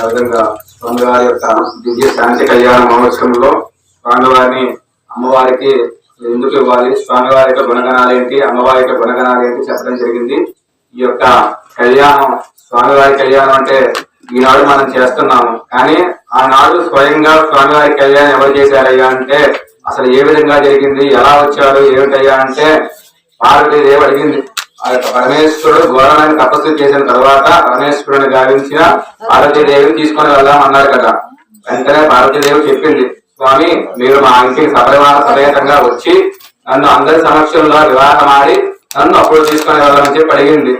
విధంగా స్వామివారి యొక్క దివ్య శాంతి కళ్యాణ మహోత్సవంలో స్వామివారిని అమ్మవారికి ఎందుకు ఇవ్వాలి, స్వామివారి యొక్క గుణగణాలు ఏంటి, అమ్మవారి యొక్క గుణగణాలు ఏంటి చెప్పడం జరిగింది. ఈ యొక్క కళ్యాణం, స్వామివారి కళ్యాణం అంటే ఈనాడు మనం చేస్తున్నాము, కానీ ఆనాడు స్వయంగా స్వామివారి కళ్యాణం ఎవరు చేశారయ్యా అంటే అసలు ఏ విధంగా జరిగింది, ఎలా వచ్చారు ఏమిటయ్యా అంటే పార్వతీదేవి అడిగింది. ఆ యొక్క పరమేశ్వరుడు ఘోరమైన తపస్సు చేసిన తర్వాత పరమేశ్వరుని గావించిన పార్వతీదేవిని తీసుకొని వెళ్దాం అన్నాడు కదా. వెంటనే పార్వతీదేవి చెప్పింది, స్వామి మీరు మా ఇంటికి సపరివార సమేతంగా వచ్చి నన్ను అందరి సమక్షంలో వివాహమాడి నన్ను అప్పుడు తీసుకొని వెళ్ళాలని చెప్పి అడిగింది.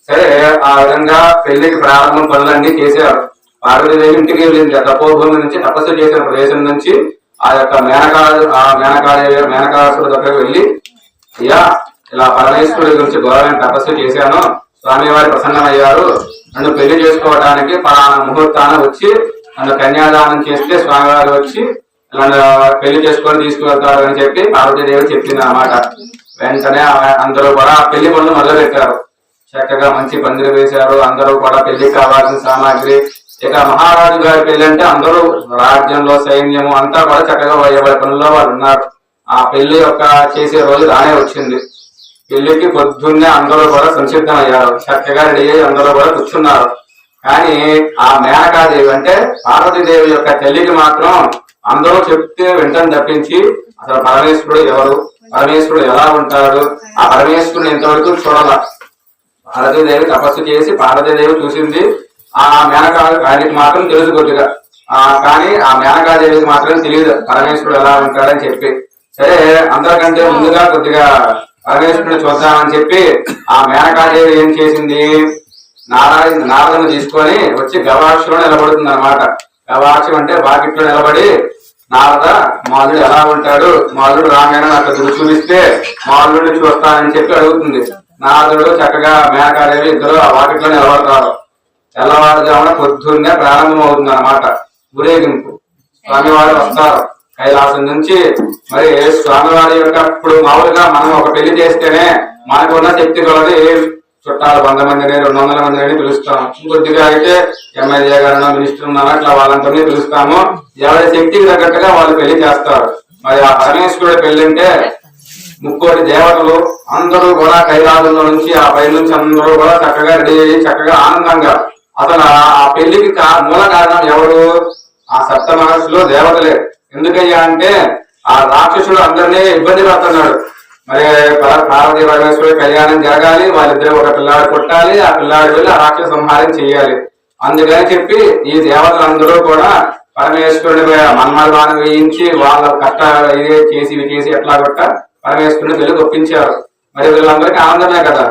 సరే, ఆ విధంగా పెళ్లికి ప్రారంభం పనులన్నీ చేశారు. పార్వతీదేవి ఇంటికి వెళ్ళింది. తపోభూమి నుంచి తపస్సు చేసిన ప్రదేశం నుంచి ఆ యొక్క మేనకాసుడు దగ్గరకు వెళ్ళి, అయ్యా ఇలా పరమేశ్వరుడి గురించి ఘోరమైన తపస్సు చేశాను, స్వామివారి ప్రసన్నమయ్యారు, నన్ను పెళ్లి చేసుకోవడానికి పలానా ముహూర్తాన వచ్చి నన్ను కన్యాదానం చేస్తే స్వామివారు వచ్చి నన్ను పెళ్లి చేసుకొని తీసుకువెళ్తారు అని చెప్పి పార్వతీదేవి చెప్పింది అన్నమాట. వెంటనే అందరూ కూడా పెళ్లి పనులు మొదలు పెట్టారు. చక్కగా మంచి పందిరి వేశారు. అందరూ కూడా పెళ్లికి కావాల్సిన సామాగ్రి, ఇక మహారాజు గారి పెళ్లి అంటే అందరూ రాజ్యంలో సైన్యము అంతా కూడా చక్కగా ఎవరి పనుల్లో వాళ్ళు ఉన్నారు. ఆ పెళ్లి యొక్క చేసే రోజు రానే వచ్చింది. పెళ్లికి పొద్దున్నే అందరూ కూడా సంసిద్ధం అయ్యారు. చక్కగా రెడీ అయ్యి అందరూ కూడా కూర్చున్నారు. కానీ ఆ మేనకాదేవి అంటే పార్వతీదేవి యొక్క తల్లికి మాత్రం అందరూ చెప్తే వింటని తప్పించి అసలు పరమేశ్వరుడు ఎవరు, పరమేశ్వరుడు ఎలా ఉంటాడు, ఆ పరమేశ్వరుడు ఇంతవరకు చూడాల. పార్వతీదేవి తపస్సు చేసి పార్వతీదేవి చూసింది. ఆ మేనకాదేవికి మాత్రం తెలుసు కొద్దిగా, కానీ ఆ మేనకాదేవికి మాత్రం తెలియదు పరమేశ్వరుడు ఎలా ఉంటాడని చెప్పి. సరే, అందరికంటే ముందుగా కొద్దిగా పరమేశ్వరుని చూద్దామని చెప్పి ఆ మేనకాదేవి ఏం చేసింది, నారదను తీసుకొని వచ్చి గవాక్షంలో నిలబడుతుంది అనమాట. గవాక్షం అంటే బాకిట్లో నిలబడి, నారద మాలుడు ఎలా ఉంటాడు, మాలుడు రాగానే నాకు చూపిస్తే మాలుడిని చూస్తానని చెప్పి అడుగుతుంది. నారదుడు చక్కగా మేనకాదేవి ఇద్దరు ఆ వాకిట్లో నిలబడతారు. తెల్లవారుజామున పొద్దున్నే ప్రారంభం అవుతుంది అన్నమాట ఊరేగింపు. స్వామివారు వస్తారు కైలాసం నుంచి. మరి స్వామివారి యొక్క ఇప్పుడు మామూలుగా మనం ఒక పెళ్లి చేస్తేనే మనకున్న శక్తి కొలది చుట్టాలు 100 మందిని 200 మందిని పిలుస్తాం. కొద్దిగా అయితే ఎమ్మెల్యే గారు మినిస్టర్ ఉన్నాను అట్లా వాళ్ళందరినీ పిలుస్తాము. ఎవరి శక్తికి తగ్గట్టుగా వాళ్ళు పెళ్లి చేస్తారు. మరి ఆ పరమేశ్వరుడి పెళ్లి అంటే 30 దేవతలు అందరూ కూడా కైలాసంలో నుంచి ఆ పై నుంచి అందరూ కూడా చక్కగా రెడీ అయ్యి చక్కగా ఆనందంగా, అసలు ఆ పెళ్లికి మూల కారణం ఎవరు, ఆ సప్త మహర్షులు దేవతలే. ఎందుకయ్యా అంటే ఆ రాక్షసుడు అందరినీ ఇబ్బంది పడుతున్నాడు. మరి పార్వతీ పరమేశ్వరుడి కళ్యాణం జరగాలి, వాళ్ళిద్దరు ఒక పిల్లాడు పుట్టాలి, ఆ పిల్లాడు వెళ్ళి ఆ రాక్షస సంహారం చెయ్యాలి. అందుకని చెప్పి ఈ దేవతలందరూ కూడా పరమేశ్వరుడి మన్మథానం వేయించి వాళ్ళ కష్ట ఇదే చేసి ఇవి చేసి ఎట్లా కొట్ట పరమేశ్వరుని పెళ్లి ఒప్పించారు. మరి వీళ్ళందరికీ ఆనందమే కదా,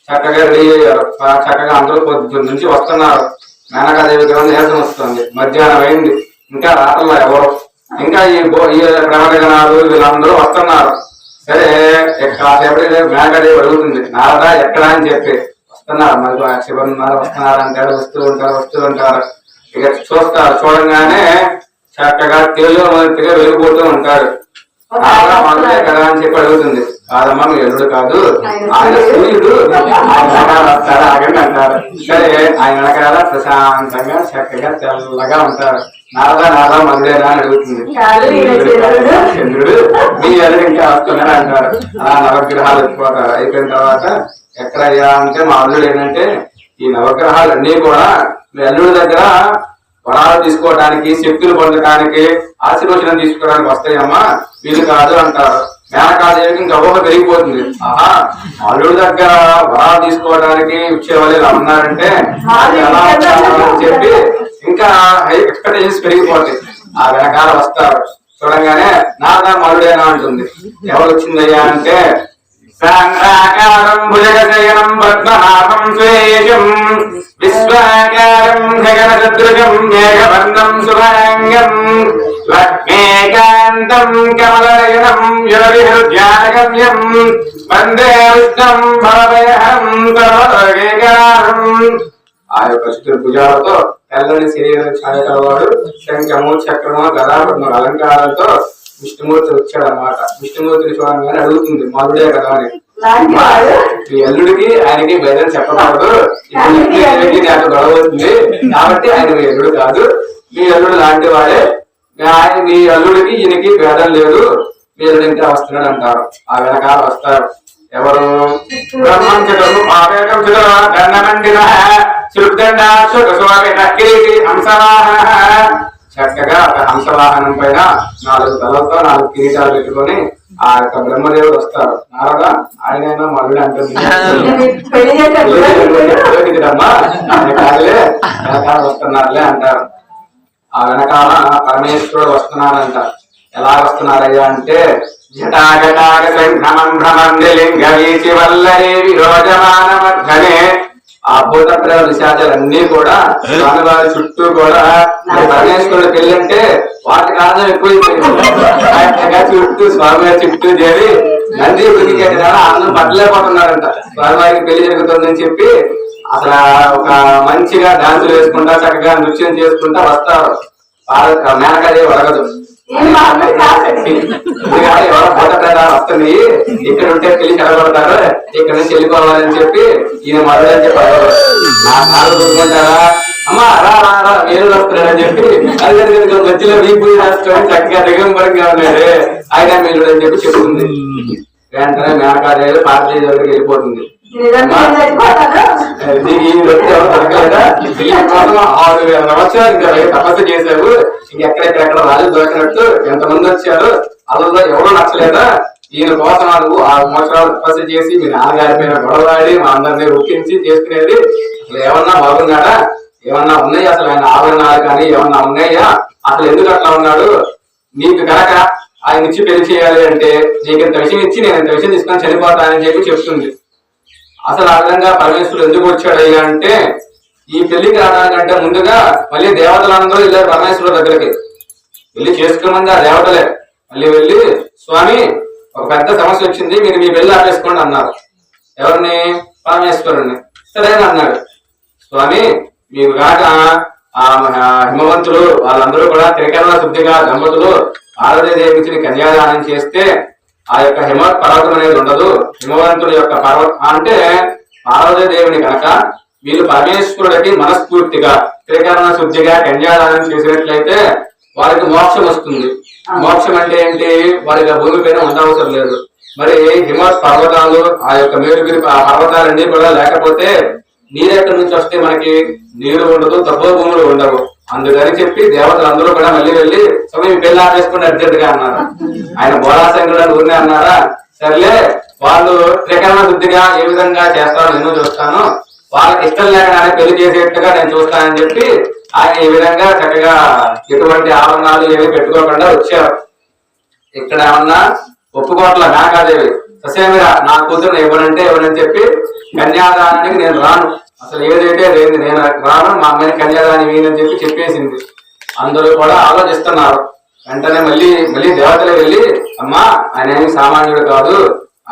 చక్కగా రెడీ అయ్యారు. చక్కగా అందరూ పొద్దున్న నుంచి వస్తున్నారు. మేనకాదేవి గారు నీరసం వస్తుంది. మధ్యాహ్నం అయింది, ఇంకా రాత్రుల్లో ఎవరు, ఇంకా ఈ ప్రమగణాలు వీళ్ళందరూ వస్తున్నారు. సరే, కాసేపటి మేనకాదేవి అడుగుతుంది, నారదా ఎక్కడా అని చెప్పి. వస్తున్నారు, మరి శివన్నారు వస్తున్నారు అంటారు, వస్తూ ఉంటారు. ఇక చూస్తారు. చూడంగానే చక్కగా తేలు మొదటిగా వెళ్ళిపోతూ ఉంటారు. మనుడే కదా అని చెప్పి అడుగుతుంది. కాదమ్మా మీ ఎల్లుడు కాదు, ఆయన సూర్యుడు, ఆయన వస్తారా ఆగండి అంటారు. సరే, ఆయన వెనకాల ప్రశాంతంగా చక్కగా తెల్లగా ఉంటారు. నారదా మనుడేనా అని అడుగుతుంది. చంద్రుడు మీ ఎల్లుడు ఇంకా వస్తున్నారా అంటారు. అలా నవగ్రహాలు వచ్చిపోతారు. అయిపోయిన తర్వాత ఎక్కడయ్యా అంటే మా అల్లుడు ఏంటంటే ఈ నవగ్రహాలు అన్ని కూడా మీ అల్లుడి దగ్గర వరాలు తీసుకోవడానికి, శక్తులు పొందడానికి, ఆశీర్వచనం తీసుకోవడానికి వస్తాయమ్మా, వీలు కాదు అంటారు. మేనకాదేవికి ఇంకా ఊహ పెరిగిపోతుంది. ఆహా, అల్లుడి దగ్గర వరాలు తీసుకోవడానికి ఇచ్చేవాళ్ళు ఇలా ఉన్నారంటే ఎలా అని చెప్పి ఇంకా ఎక్స్పెక్టేషన్స్ పెరిగిపోతాయి. ఆ వెనకాల వస్తారు. చూడంగానే నాదా మరుడేనా అంటుంది. ఎవరు వచ్చిందయ్యా అంటే సాంద్రాకారం భుజగశయనం పద్మనాభం స్వేషం విశ్వాకారం గగన సదృశం మేఘవర్ణం శుభాంగం లక్ష్మీకాంతం కమలనయనం యోగిహృద్యానగమ్యం వందే విష్ణుం భవభయహరం సర్వలోకైకనాథం. ఆ యొక్క భుజాలతో తెల్లని శరీరం ఛాయకలవాడు, శంఖము చక్రము గదా అలంకారాలతో విష్ణుమూర్తి వచ్చాడు అన్నమాట. విష్ణుమూర్తిని చూడగానే అడుగుతుంది, మరుడే కదా అని. మీ అల్లుడికి ఆయనకి భేదం చెప్పకూడదు. ఇప్పుడు నాకు గొడవ అవుతుంది కాబట్టి ఆయన మీ అల్లుడు కాదు, మీ అల్లుడు లాంటి వాడే. ఆయన మీ అల్లుడికి ఈయనకి భేదం లేదు, మీ అల్లుడు ఇంకా వస్తున్నాడు అంటారు. ఆ వెనకాల వస్తారు ఎవరు? బ్రహ్మం చతుర్ము పాపేకం దండమండిన శుద్ధండ కిరీటి హంసవాహన. చక్కగా ఒక హంసవాహనం పైన 4 తలలతో 4 కిరీటాలు పెట్టుకొని ఆ యొక్క బ్రహ్మదేవుడు వస్తారు. నారద ఆయన మరుడు అంటుంది వెనకాల వస్తున్నారులే అంటారు. ఆ వెనకాల పరమేశ్వరుడు వస్తున్నాడంట. ఎలా వస్తున్నారయ్యా అంటే జటాగటాగ సంఘ్రమం భ్రమంది లింగ వీచి వల్లరి విరోజమాన మధ్యనే. ఆ భూత ప్రేమ విశాచాలన్నీ కూడా స్వామివారి చుట్టూ కూడా పరమేశ్వరుడు పెళ్ళంటే వాటి కారణం ఎక్కువైపోయింది. చుట్టూ స్వామివారి చుట్టూ చేరి నంది ఉడికి ఆనందం పట్టలేకపోతున్నారంట. స్వామివారికి పెళ్లి జరుగుతుందని చెప్పి అసలు ఒక మంచిగా డాన్సులు వేసుకుంటా చక్కగా నృత్యం చేసుకుంటా వస్తారు. మేనకాదేవి వరగదు, భూత ప్రేతాలు వస్తుంది, ఇక్కడ ఉంటే పెళ్లి చెడగొడతారు, ఇక్కడ నుంచి వెళ్ళిపోవాలని చెప్పి ఈయన మరుడని చెప్పారు. నా కాలు చూసుకుంటారా అమ్మా రా రా రా మీరు వస్తున్నారని చెప్పి అది మధ్యలో వీపు రాసుకొని చక్కగా దిగంబరంగా ఉన్నాడు ఆయన మీరు అని చెప్పి చెప్తుంది. వెంటనే మేనకాదేవి పార్టీ దగ్గరికి వెళ్ళిపోతుంది. 6,000 సంవత్సరాలు ఇంకా తపస్సు చేశావు, ఇంకెక్కడెక్కడెక్కడ రాజు దొరికినట్టు ఎంతమంది వచ్చారు, అందులో ఎవరో నచ్చలేదా? ఈయన కోసం 6 సంవత్సరాలు తపస్సు చేసి మీ నాన్నగారి పైన గొడవలాడి మా అందరినీ ఒప్పించి చేసుకునేది అసలు ఏమన్నా బాగున్నాడా? ఏమన్నా ఉన్నాయా? అసలు ఆయన ఆభరణాలు కానీ ఏమన్నా ఉన్నాయా? అసలు ఎందుకు అట్లా ఉన్నాడు? నీకు కనుక ఆయన ఇచ్చి పెళ్లి చేయాలి అంటే నీకు ఇంత విషయం ఇచ్చి నేను ఇంత విషయం తీసుకొని చనిపోతానని చెప్పి చెప్తుంది. అసలు ఆ విధంగా పరమేశ్వరుడు ఎందుకు వచ్చాడయ్యా అంటే ఈ పెళ్లికి రావడానికంటే ముందుగా మళ్ళీ దేవతలందరూ వెళ్ళారు పరమేశ్వరుడు దగ్గరికి. పెళ్లి చేసుకోమంది ఆ దేవతలే. మళ్ళీ వెళ్ళి స్వామి ఒక పెద్ద సమస్య వచ్చింది, మీరు మీ పెళ్లి ఆపేసుకోండి అన్నారు. ఎవరిని? పరమేశ్వరుడిని. సరేనా అన్నాడు. స్వామి మీరు కాక ఆ హిమవంతులు వాళ్ళందరూ కూడా త్రికరణ శుద్ధిగా దంపతులు పార్వతీదేవిని కన్యాదానం చేస్తే ఆ యొక్క హిమ పర్వతం అనేది ఉండదు. హిమవంతుడి యొక్క పర్వతం అంటే పార్వతీదేవిని కనుక వీళ్ళు పరమేశ్వరుడికి మనస్ఫూర్తిగా త్రికరణ శుద్ధిగా కన్యాదానం చేసినట్లయితే వారికి మోక్షం వస్తుంది. మోక్షం అంటే ఏంటి? వారికి భూమి పైన ఉండవసరం లేదు. మరి హిమ పర్వతాలు ఆ యొక్క మేరుగిరి పర్వతాలన్నీ కూడా లేకపోతే నీరు ఎక్కడి నుంచి వస్తే మనకి నీరు ఉండదు, తక్కువ భూములు ఉండవు. అందుకని చెప్పి దేవతలు అందరూ కూడా మళ్ళీ వెళ్ళి సమయం పెళ్లి ఆపేసుకుని అర్జెంట్గా అన్నారు. ఆయన బోలాశంకరుడు ఊరినే అన్నారా? సర్లే వాళ్ళు త్రికరణ శుద్ధిగా ఏ విధంగా చేస్తారో నేను చూస్తాను, వాళ్ళకి ఇష్టం లేకనే పెళ్లి చేసేట్టుగా నేను చూస్తానని చెప్పి ఆయన ఈ విధంగా చక్కగా ఎటువంటి ఆభరణాలు ఏమి పెట్టుకోకుండా వచ్చారు. ఇక్కడ ఏమన్నా ఒప్పుకోట్ల మేనకాదేవి ససేమిరా నా కూతురు ఇవ్వనంటే ఇవ్వనని చెప్పి కన్యాదానానికి నేను రాను, అసలు ఏదైతే లేదు నేను రాను, మా అమ్మాయిని కన్యాదానం ఇవ్వనని చెప్పి చెప్పేసింది. అందరూ కూడా ఆలోచిస్తున్నారు. వెంటనే మళ్ళీ దేవతలు వెళ్ళి అమ్మా ఆయన ఏమి సామాన్యుడు కాదు,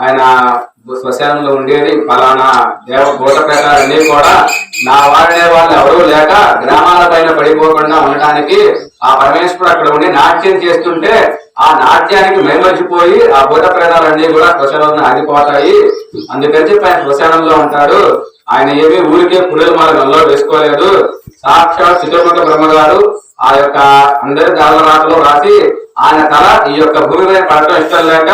ఆయన శ్మశానంలో ఉండేది ఫలానా భూత ప్రేతాలన్నీ కూడా నా వాడనే వాళ్ళు ఎవరూ లేక గ్రామాల పైన పడిపోకుండా ఉండటానికి ఆ పరమేశ్వరుడు అక్కడ ఉండి నాట్యం చేస్తుంటే ఆ నాట్యానికి మైమర్చిపోయి ఆ భూత ప్రేతాలన్నీ కూడా శ్మశానంలో ఆగిపోతాయి. అందుకని చెప్పి ఆయన శ్మశానంలో ఉంటాడు. ఆయన ఏమీ ఊరికే పురుల మాల గల్లో వేసుకోలేదు. సాక్షాత్ చతుర్ముఖ బ్రహ్మగారు ఆ యొక్క అందరి దారుణాటలో రాసి ఆయన తల ఈ యొక్క భూమి మీద పడటం ఇష్టం లేక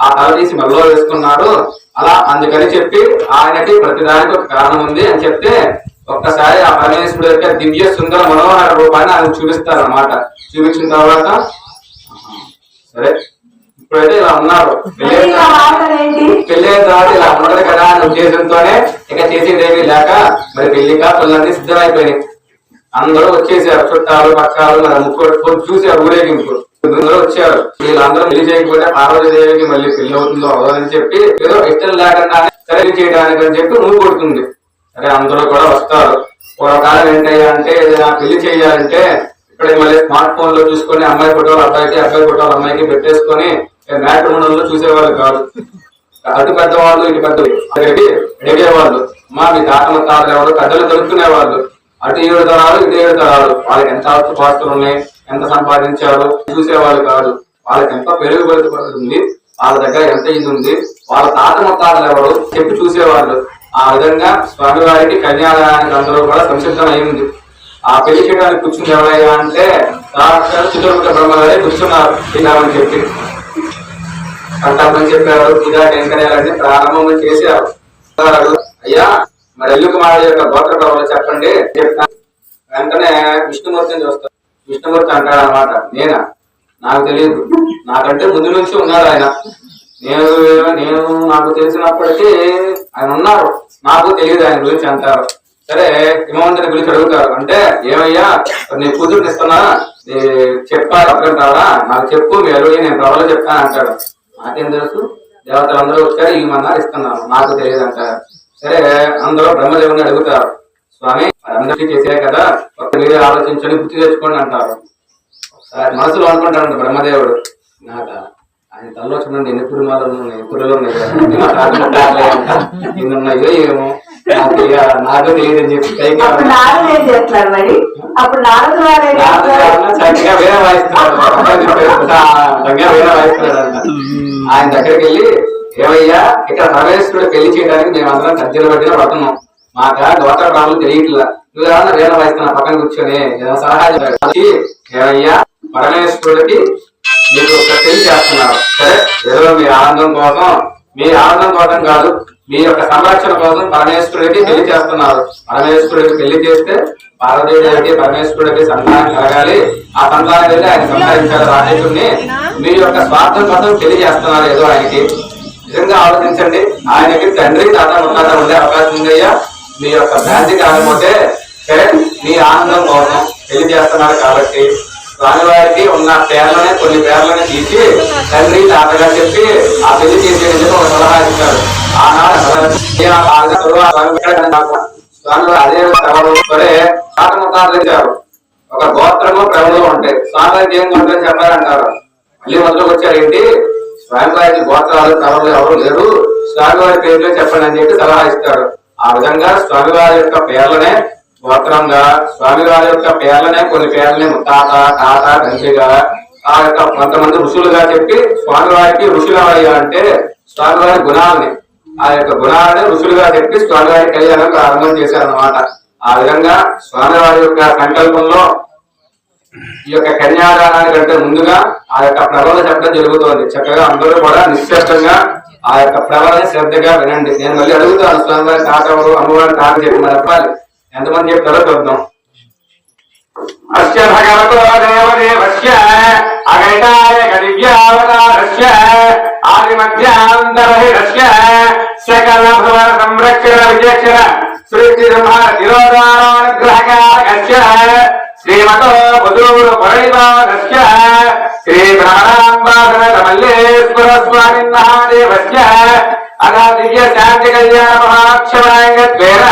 ఆ తల తీసి మెల్లో వేసుకున్నాడు. అలా అందుకని చెప్పి ఆయనకి ప్రతిదానికి ఒక కారణం ఉంది అని చెప్తే ఒక్కసారి ఆ పరమేశ్వరుడు యొక్క దివ్య సుందర మనోహర రూపాన్ని ఆయన చూపిస్తారు అన్నమాట. చూపించిన తర్వాత సరే ఇప్పుడైతే ఇలా ఉన్నారు, పెళ్ళైన తర్వాత ఇలా ఉండదు కదా అనే ఉద్దేశంతోనే ఇక చేసేదేమీ లేక మరి పెళ్లి కాపులన్నీ సిద్ధమైపోయినాయి. అందరూ వచ్చేసారు, చుట్టాలు పక్కాలు మరి ముక్కు చూసారు, ఊరేగింపు అందరూ వచ్చారు. వీళ్ళందరూ పెళ్లి చేయకపోతే పార్వతీదేవికి మళ్ళీ పెళ్లి అవుతుందో అవదని చెప్పి ఏదో ఇష్టం లేకుండా సరే చేయడానికి అని చెప్పి నువ్వు కొడుతుంది. సరే అందరూ కూడా వస్తారు. పూర్వకాలం ఏంటయ్యా అంటే ఏదైనా పెళ్లి చేయాలంటే ఇక్కడ మళ్ళీ స్మార్ట్ ఫోన్ లో చూసుకొని అమ్మాయి ఫోటోలు అబ్బాయికి, అబ్బాయి ఫోటోలు అమ్మాయికి పెట్టేసుకొని మ్యాట్రిమోనీలో చూసేవాళ్ళు కాదు. అటు పెద్దవాళ్ళు ఇటు పెద్ద అడిగేవాళ్ళు, అమ్మా మీ తాత ముత్తాతలు ఎవరు పెద్దలు దొరుకునేవాళ్ళు. అటు 7 తరాలు ఇటు 7 తరాలు, వాళ్ళకి ఎంత ఆస్తుపాస్తులు ఉన్నాయి, ఎంత సంపాదించారు చూసేవాళ్ళు కాదు. వాళ్ళకి ఎంత పెరుగుబడి ఉంది, వాళ్ళ దగ్గర ఎంత ఇది ఉంది, వాళ్ళ తాత ముత్తాతలు ఎవరు చెప్పి చూసేవాళ్ళు. ఆ విధంగా స్వామివారికి కన్యాదానానికి అందరూ కూడా సంసిద్ధం అయింది. ఆ పెళ్లి చేయడానికి కూర్చుంది ఎవరయ్యా అంటే చిత్రముఖ బ్రహ్మగారే కూర్చున్నారు ఇలామని చెప్పి కంఠాపని చెప్పారు. ఇలా టెంకనేయాలని ప్రారంభం చేశారు. అయ్యా మరి ఎల్లుకుమారి యొక్క గోత్ర ప్రభావాలు చెప్పండి చెప్తాను. వెంటనే విష్ణుమూర్తిని చూస్తారు. విష్ణుమూర్తి అంటాడు అనమాట, నేనా, నాకు తెలియదు, నాకంటే ముందు నుంచి ఉన్నాడు ఆయన, నేను నాకు తెలిసినప్పటికీ ఆయన ఉన్నారు, నాకు తెలియదు ఆయన గురించి అంటారు. సరే హిమవంతుని గురించి అడుగుతారు. అంటే ఏమయ్యా నీ కూతురుని ఇస్తున్నా, చెప్పారు అక్కడ నాకు చెప్పు, మీ అడుగు నేను ప్రభలో చెప్తాను అంటాడు. నాకేం తెలుసు, దేవతలు అందరూ వచ్చారు ఇవ్వమన్నారు ఇస్తున్నాను, నాకు తెలియదు అంటారు. సరే అందరూ బ్రహ్మదేవుని అడుగుతారు, స్వామి అందరికీ చేసే కదా, ఒక్క మీరే ఆలోచించండి, గుర్తు తెచ్చుకోండి అంటారు. ఒకసారి మనసులో అనుకుంటాడు బ్రహ్మదేవుడు, నాక ఆయన తల్లో చూడండి ఎన్ని కుటుంబాలు ఉన్నాయి, కుర్రలు ఉన్నాయి, ఎన్నున్నాయో ఏమో నాకు తెలియదు అని చెప్పి చక్కగా వేరే వాయిస్తున్నాడు. ఆయన దగ్గరికి వెళ్ళి, ఏమయ్యా ఇక్కడ పరమేశ్వరుడు పెళ్లి చేయడానికి మేమందరం సజ్జలు పట్టిన పడుతున్నాం, మాకు గోత్ర ప్రాణులు తెలియట్లా, నువ్వు ఏమన్నా వేరే వాయిస్తున్నా పక్కన కూర్చొని సలహా ఏమయ్యా పరమేశ్వరుడికి మీరు ఒక పెళ్లి చేస్తున్నారు, సరే ఏదో మీ ఆనందం కోసం కాదు, మీ యొక్క సంరక్షణ కోసం పరమేశ్వరుడికి పెళ్లి చేస్తున్నారు. పరమేశ్వరుడికి పెళ్లి చేస్తే పార్వతీదేవికి పరమేశ్వరుడికి సంతానం కలగాలి, ఆ సంతానం వెళ్ళి ఆయన సంహరించాలి రాజేశ్వరుని, మీ యొక్క స్వార్థం కోసం పెళ్లి చేస్తున్నారు ఏదో ఆయనకి. నిజంగా ఆలోచించండి, ఆయనకి తండ్రి తాత ముత్తాత ఉండే అవకాశం ఉందయ్యా, మీ యొక్క భ్రాంతి కాకపోతే సరే మీ ఆనందం కోసం పెళ్లి చేస్తున్నారు కాబట్టి స్వామివారికి ఉన్న పేర్లనే కొన్ని పేర్లని తీసి తండ్రి తాతగా చెప్పి ఆ పెళ్లి చేసేందుకు ఒక సలహా ఇచ్చారు. ఆనాడు స్వామివారు అదే సరే తాత ముత్తాతలు ఇచ్చారు, ఒక గోత్రము ప్రవణలు ఉంటాయి, స్వామివారికి ఏం గోత్రం చెప్పారంటారు. మళ్ళీ మొదలుకు వచ్చారు, ఏంటి స్వామివారికి గోత్రాలు ప్రవణలు ఎవరు లేరు, స్వామివారి పేర్లు చెప్పండి అని చెప్పి సలహా ఇస్తారు. ఆ విధంగా స్వామివారి యొక్క పేర్లనే గోత్రంగా, స్వామివారి యొక్క పేర్లనే కొన్ని పేర్లని ముత్తాత తాత తండ్రిగా, ఆ యొక్క కొంతమంది ఋషులుగా చెప్పి స్వామివారికి ఋషులు అంటే స్వామివారి గుణాలని, ఆ యొక్క గుణాలని ఋషులుగా చెప్పి స్వామివారి కళ్యాణం ప్రారంభం చేశారన్నమాట. ఆ విధంగా స్వామివారి యొక్క సంకల్పంలో ఈ యొక్క కన్యాదానానికంటే ముందుగా ఆ యొక్క ప్రబల చెప్పడం జరుగుతోంది. చక్కగా అందరూ కూడా నిశ్శబ్దంగా ఆ యొక్క ప్రబలని శ్రద్ధగా వినండి. నేను మళ్ళీ అడుగుతాను, స్వామివారి తాత ఎవరు, అమ్మవారి తాత చెప్పి మరి చెప్పాలి, ఎంతమంది చెప్తారో చూద్దాం. అస్య భగవతో దేవదేవస్య అగైతాయక దివ్యావతారస్య ఆదిమధ్యాంతరహితస్య సకల భువన సంరక్షణ విచక్షణ సృష్టి సంహార తిరోధానానుగ్రహకారకస్య శ్రీమతో బుధూరు పరిణిపాదస్య శ్రీ బ్రహ్మణాంబాధనమల్లేశ్వర స్వామిన్నదేవస్య అలా దివ్య శాంతి కళ్యాణ మహాక్షమాంగత్వేన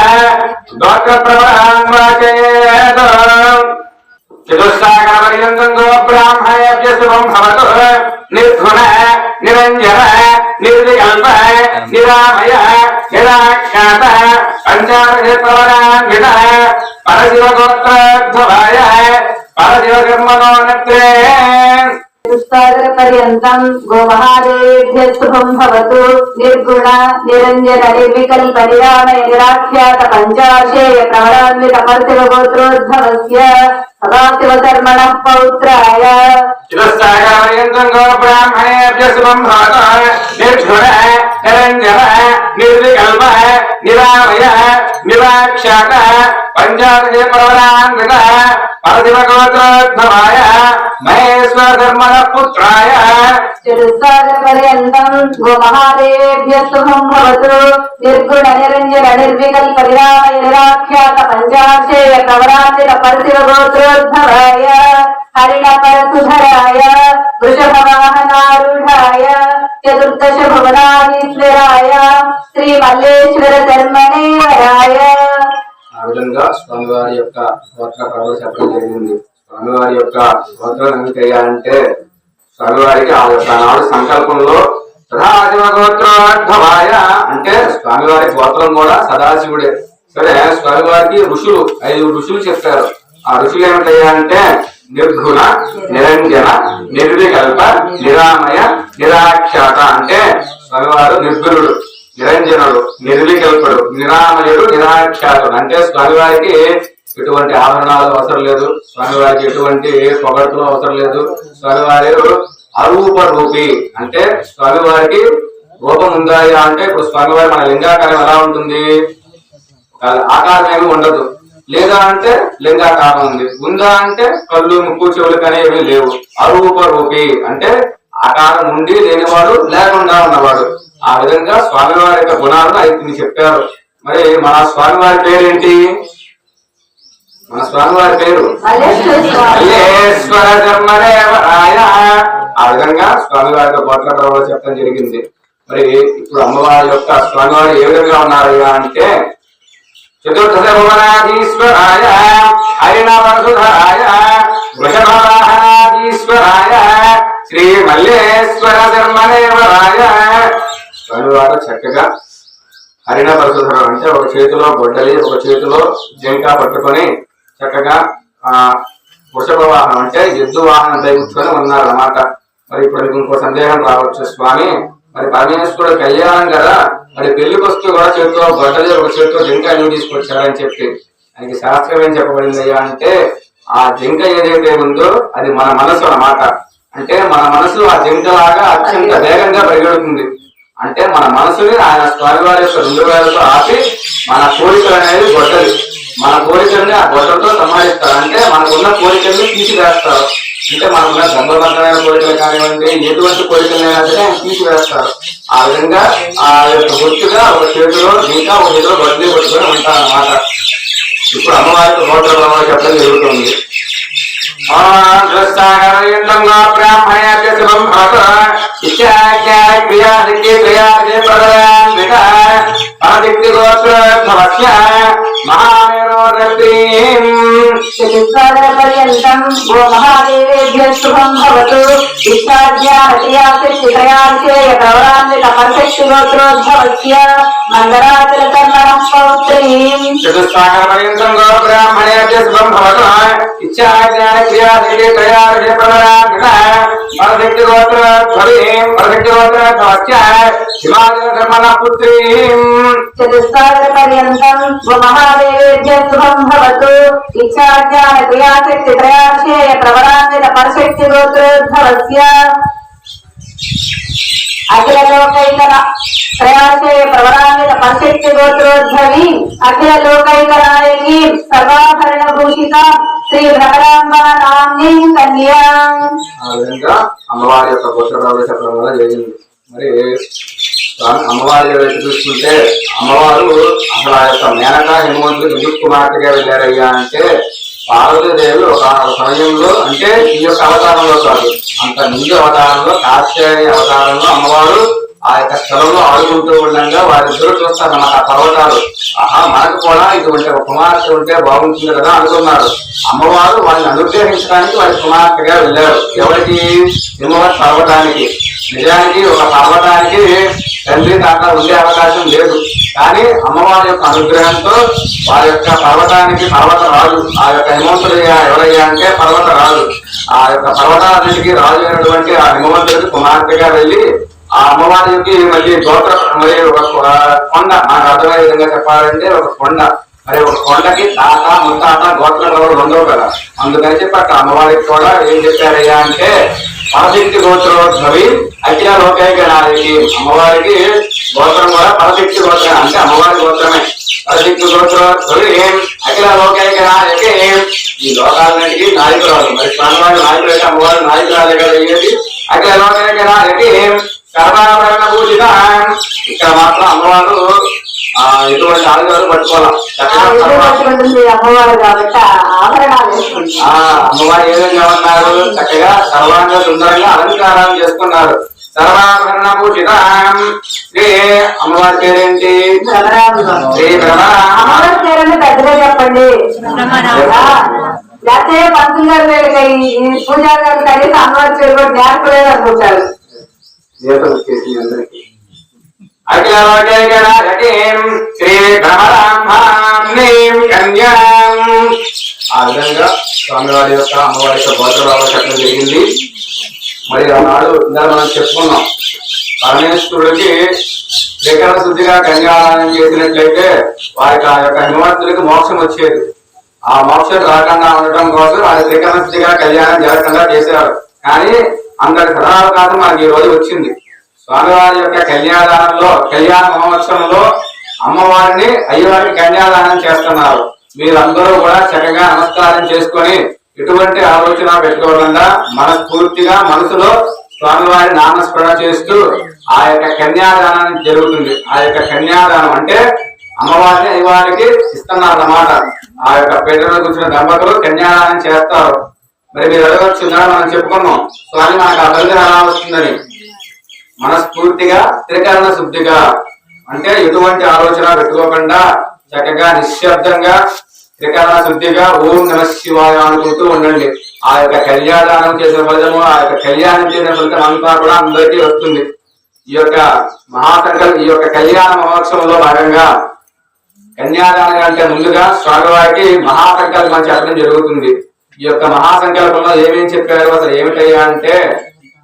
గోత్ర ప్రవరాన్వాచేత చతుస్సాగర పర్యంతం గో బ్రాహ్మణేభ్య శుభం భవతు నిర్గుణ నిరంజన నిర్వికల్ప నిరామయ నిరాఖ్యాత పంచాదశ ప్రవరాన్విత పరశివ గోత్రోద్భవాయ పరశివ కర్మణోనత్రే చతుస్సాగర పర్యంతం గో మహాదేవ్య శుభం భవతు నిర్గుణ నిరంజన నిర్వికల్ప నిరామయ నిరాఖ్యాత పంచాశేయ ప్రవరాన్విత పరశివ గోత్రోద్భవస్య సదాశివ కర్మణః పౌత్రాయ చతుస్సాగర పర్యంతం గో బ్రాహ్మణేభ్య శుభం భవతు నిర్గుణ నిరంజన నిర్వికల్ప నిరామయ నిరాఖ్యాత పంచాశేయ ప్రవరాన్విత పరశివ గోత్రోద్భవాయ మహేశ్వర ధర్మణ పుత్రాయ చతుస్సాగర పర్యంతం గో మహాదేవ్య శుభం భవతు నిర్గుణ నిరంజన నిర్వికల్ప నిరామయ నిరాఖ్యాత పంచాశేయ ప్రవరాన్విత పరశివ గోత్రోద్భవాయ హరిణ పరసుధరాయ వృషభవాహనారూఢాయ చతుర్దశ భువనాధీశ్వరాయ శ్రీ మల్లేశ్వర ధర్మణేవరాయ. ఆ విధంగా స్వామివారి యొక్క గోత్ర ప్రభలు చెప్పడం జరిగింది. స్వామివారి యొక్క గోత్రం ఏమిటంటే స్వామివారికి ఆ యొక్క నాడు సంకల్పంలో సదాశివ గోత్రోద్భవాయ అంటే స్వామివారి గోత్రం కూడా సదాశివుడే. సరే స్వామివారికి ఋషులు 5 ఋషులు చెప్పారు. ఆ ఋషులు ఏమిటయ్యా అంటే నిర్గుణ నిరంజన నిర్వికల్ప నిరామయ నిరాఖ్యాత అంటే స్వామివారు నిర్గుణుడు, నిరంజనుడు, నిర్వికల్పుడు, నిరామయుడు, నిరాఖ్యాతుడు. అంటే స్వామివారికి ఎటువంటి ఆభరణాలు అవసరం లేదు, స్వామివారికి ఎటువంటి పొగడ్తలు అవసరం లేదు. స్వామివారి అరూప రూపి, అంటే స్వామివారికి రూపం ఉందా అంటే ఇప్పుడు స్వామివారి మన లింగాకారం ఎలా ఉంటుంది, ఆకారం ఏమి ఉండదు. లేదా అంటే లింగాకారం ఉంది, ఉందా అంటే కళ్ళు ముక్కు చెవులు కానీ ఏమీ లేవు. అరూప రూపి అంటే ఆకారం ఉండి లేనివాడు, లేకుండా ఉన్నవాడు. ఆ విధంగా స్వామివారి యొక్క గుణాలను అయితే చెప్పారు. మరి మన స్వామివారి పేరేంటి? మన స్వామివారి పేరు మల్లేశ్వర ధర్మదేవరాయ. ఆ విధంగా స్వామివారి యొక్క గోత్ర ప్రభావం చెప్పడం జరిగింది. మరి ఇప్పుడు అమ్మవారి యొక్క స్వామివారు ఏ విధంగా ఉన్నారయ్యా అంటే చతుర్దశ భువనాధీశ్వరాయ, హరిణవసుధాయ, వృషభవాహనాధీశ్వరాయ, శ్రీ మల్లేశ్వర ధర్మదేవరాయ. స్వామివారు చక్కగా హరిణవసుధరం అంటే ఒక చేతిలో గొడ్డలి, ఒక చేతిలో జంక పట్టుకొని చక్కగా వృషభ వాహనం అంటే ఎద్దు వాహనం కూర్చొని ఉన్నారు అన్నమాట. మరి ఇప్పుడు ఇంకో సందేహం రావచ్చు, స్వామి మరి పరమేశ్వరుడు కళ్యాణం కదా, మరి పెళ్లికి వస్తూ కూడా చేతిలో గొడ్డలి, ఒక చేతిలో జింక ఎందుకు తీసుకొచ్చారని చెప్పి ఆయనకి శాస్త్రం ఏం చెప్పబడింది అయ్యా అంటే ఆ జింక ఏదైతే ఉందో అది మన మనసు అన్నమాట. అంటే మన మనసు ఆ జింక లాగా అత్యంత వేగంగా పరిగెడుతుంది. అంటే మన మనసుని ఆయన స్వామివారి యొక్క 2 వేలతో ఆపి మన కోరికలు అనేది గొడ్డలి, మన కోరికల్ని ఆ గొడ్డలతో సంహరిస్తారు. అంటే మనకున్న కోరికల్ని తీసివేస్తారు. అంటే మనకున్న గంభబద్ధమైన కోరికలు కానివ్వండి, ఎటువంటి కోరికలైనా సరే ఆయన తీసివేస్తారు. ఆ విధంగా ఆ యొక్క గుర్తుగా ఒక చేతిలో ఇంకా ఒక చేతిలో గొడ్డలి పట్టుకొని ఉంటారన్నమాట. ఇప్పుడు అమ్మవారికి గోత్ర ప్రభావం చెప్పడం జరుగుతుంది. చతుస్సాగరపర్యంతం గో మహాదేవేభ్యః శుభం భవతు. ఇష్టాధ్యాహత్యాశక్తికయాన్వితపర్ఫెక్ట్ మంగళాచలకర్మణః పౌత్రీం. చతుస్సాగరపర్యంతం గో బ్రాహ్మణేభ్యః శుభం భవతు. చతుస్సాగరపర్యంతం గో మహాదేవేభ్యః శుభం భవతు. ఇచ్ఛాజ్ఞానక్రియాశక్తిత్రయాక్షేయ ప్రవరాన్విత గోత్రోద్భవస్య అఖిల లోకైకర త్రయాశయ ప్రవరాన్విత పరిశక్తి గోత్రోద్భవి అఖిల లోకైకరాయకి సర్వాభరణ భూషిత శ్రీ భ్రమరాంబా నామ్ని కన్యా. ఆ విధంగా అమ్మవారి యొక్క గోత్ర చెప్పడం వల్ల జరిగింది. మరి అమ్మవారి వైపు చూసుకుంటే అమ్మవారు అసలు ఆ యొక్క మేనకా హిమవంతుడు ఎందుకు కుమార్తెగా వెళ్ళారయ్యా అంటే పార్వతీదేవి ఒక సమయంలో అంటే ఈ యొక్క అవతారంలో కాదు, అంత ముందు అవతారంలో కాత్యాయని అవతారంలో అమ్మవారు ఆ యొక్క స్థలంలో ఆడుకుంటూ ఉండగా వారిద్దరూ చూస్తారన్నమాట ఆ పర్వతాలు. మనకు కూడా ఇటువంటి ఒక కుమార్తె ఉంటే బాగుంటుంది కదా అనుకున్నారు. అమ్మవారు వాళ్ళని అనుగ్రహించడానికి వారి కుమార్తెగా వెళ్ళారు. ఎవరికి? హిమవత్ పర్వతానికి. నిజానికి ఒక పర్వతానికి తండ్రి తాత ఉండే అవకాశం లేదు, కానీ అమ్మవారి యొక్క అనుగ్రహంతో వారి యొక్క పర్వతానికి పర్వత రాజు ఆ యొక్క హిమవంతుడు ఎవరయ్యా అంటే పర్వత రాజు. ఆ యొక్క పర్వతానికి రాజు అయినటువంటి ఆ హిమవంతుడికి కుమార్తెగా వెళ్ళి ఆ అమ్మవారికి మళ్ళీ గోత్ర మరి ఒక కొండ, నాకు అర్థమయ్యే విధంగా చెప్పాలంటే ఒక కొండ, మరి ఒక కొండకి తాత ముత్తాత గోత్ర ఎవరు ఉండవు కదా, అందుకని చెప్పి అక్కడ అమ్మవారికి కూడా ఏం చెప్పారయ్యా అంటే పరశక్తి గోత్రోద్భవి అఖిల లోకైక నాయకి. అమ్మవారికి గోత్రం కూడా పరశక్తి గోత్రం, అంటే అమ్మవారి గోత్రమే పరశక్తి గోత్రోద్భవి అఖిల లోకైక నాయకి. ఈ లోకాలన్నిటికీ నాయకురాలు. మరి స్వామివారి నాయకులు అయితే అమ్మవారి నాయకురాలే కదా అయ్యేది. అఖిల లోకైక నాయకి సర్వాభరణ పూజిత. ఇక్కడ మాత్రం అమ్మవారు ఎటువంటి ఆయుధాలు పట్టుకోవాలి. అమ్మవారు కాబట్టి అమ్మవారు ఏ విధంగా ఉన్నారు? చక్కగా సర్వాంగ సుందరంగా అలంకారాలు చేసుకున్నారు. సర్వాభరణ పూజిత. శ్రీ అమ్మవారి పేరేంటి? శ్రీ అమ్మవారి పేరుని పెద్దగా చెప్పండి. లేకపోతే పంతులు గారి పేరు పూజారి గారు కనీసం అమ్మవారి పేరు కూడా జ్ఞాపకలేదు అనుకుంటారు. అందరికీ అఖిల లోకైకనాయకీం శ్రీ భ్రమరాంబాం కన్యాం. ఆ విధంగా స్వామివారి యొక్క అమ్మవారి యొక్క గోత్ర చెప్పడం జరిగింది. మరి ఆనాడు ఇందాక మనం చెప్పుకున్నాం, పరమేశ్వరుడికి త్రికరణ శుద్ధిగా కన్యాదానం చేసినట్లయితే వారికి ఆ యొక్క నివర్తుడికి మోక్షం వచ్చేది. ఆ మోక్షం రాకుండా ఉండటం కోసం వారి త్రికరణ శుద్ధిగా కళ్యాణం జరగకుండా చేశారు. కానీ అంతటి సదావకాశం మనకి ఈ రోజు వచ్చింది. స్వామివారి యొక్క కళ్యాణ మహోత్సవంలో అమ్మవారిని అయ్యవారికి కన్యాదానం చేస్తున్నారు. మీరందరూ కూడా చక్కగా నమస్కారం చేసుకొని ఎటువంటి ఆలోచన పెట్టుకోకుండా మనస్ఫూర్తిగా మనసులో స్వామివారి నామస్మరణ చేస్తూ ఆ యొక్క కన్యాదానం జరుగుతుంది. ఆ యొక్క కన్యాదానం అంటే అమ్మవారిని అయ్యవారికి ఇస్తున్నారు అన్నమాట. ఆ యొక్క పీఠలో కూర్చున్న దంపతులు కన్యాదానం చేస్తారు. మరి మీరు అడగచ్చు, మనం చెప్పుకున్నాం స్వామి మనకు ఆ ఫలితం ఎలా వస్తుందని. మనస్ఫూర్తిగా త్రికరణ శుద్ధిగా అంటే ఎటువంటి ఆలోచన పెట్టుకోకుండా చక్కగా నిశ్శబ్దంగా త్రికరణ శుద్ధిగా ఓం నమ శివాయ అనుకుంటూ ఉండండి. ఆ యొక్క కళ్యాణం చేసిన ఫలితము, ఆ యొక్క కళ్యాణం చేసిన ఫలితం అంతా కూడా అందరికీ వస్తుంది. ఈ యొక్క ఈ యొక్క కళ్యాణ మహోత్సవంలో భాగంగా కన్యాదానం అంటే ముందుగా స్వామివారికి మహాసంకల్పం చెప్పడం జరుగుతుంది. ఈ యొక్క మహాసంకల్పంలో ఏమేమి చెప్పారు, అసలు ఏమిటయ్యా అంటే,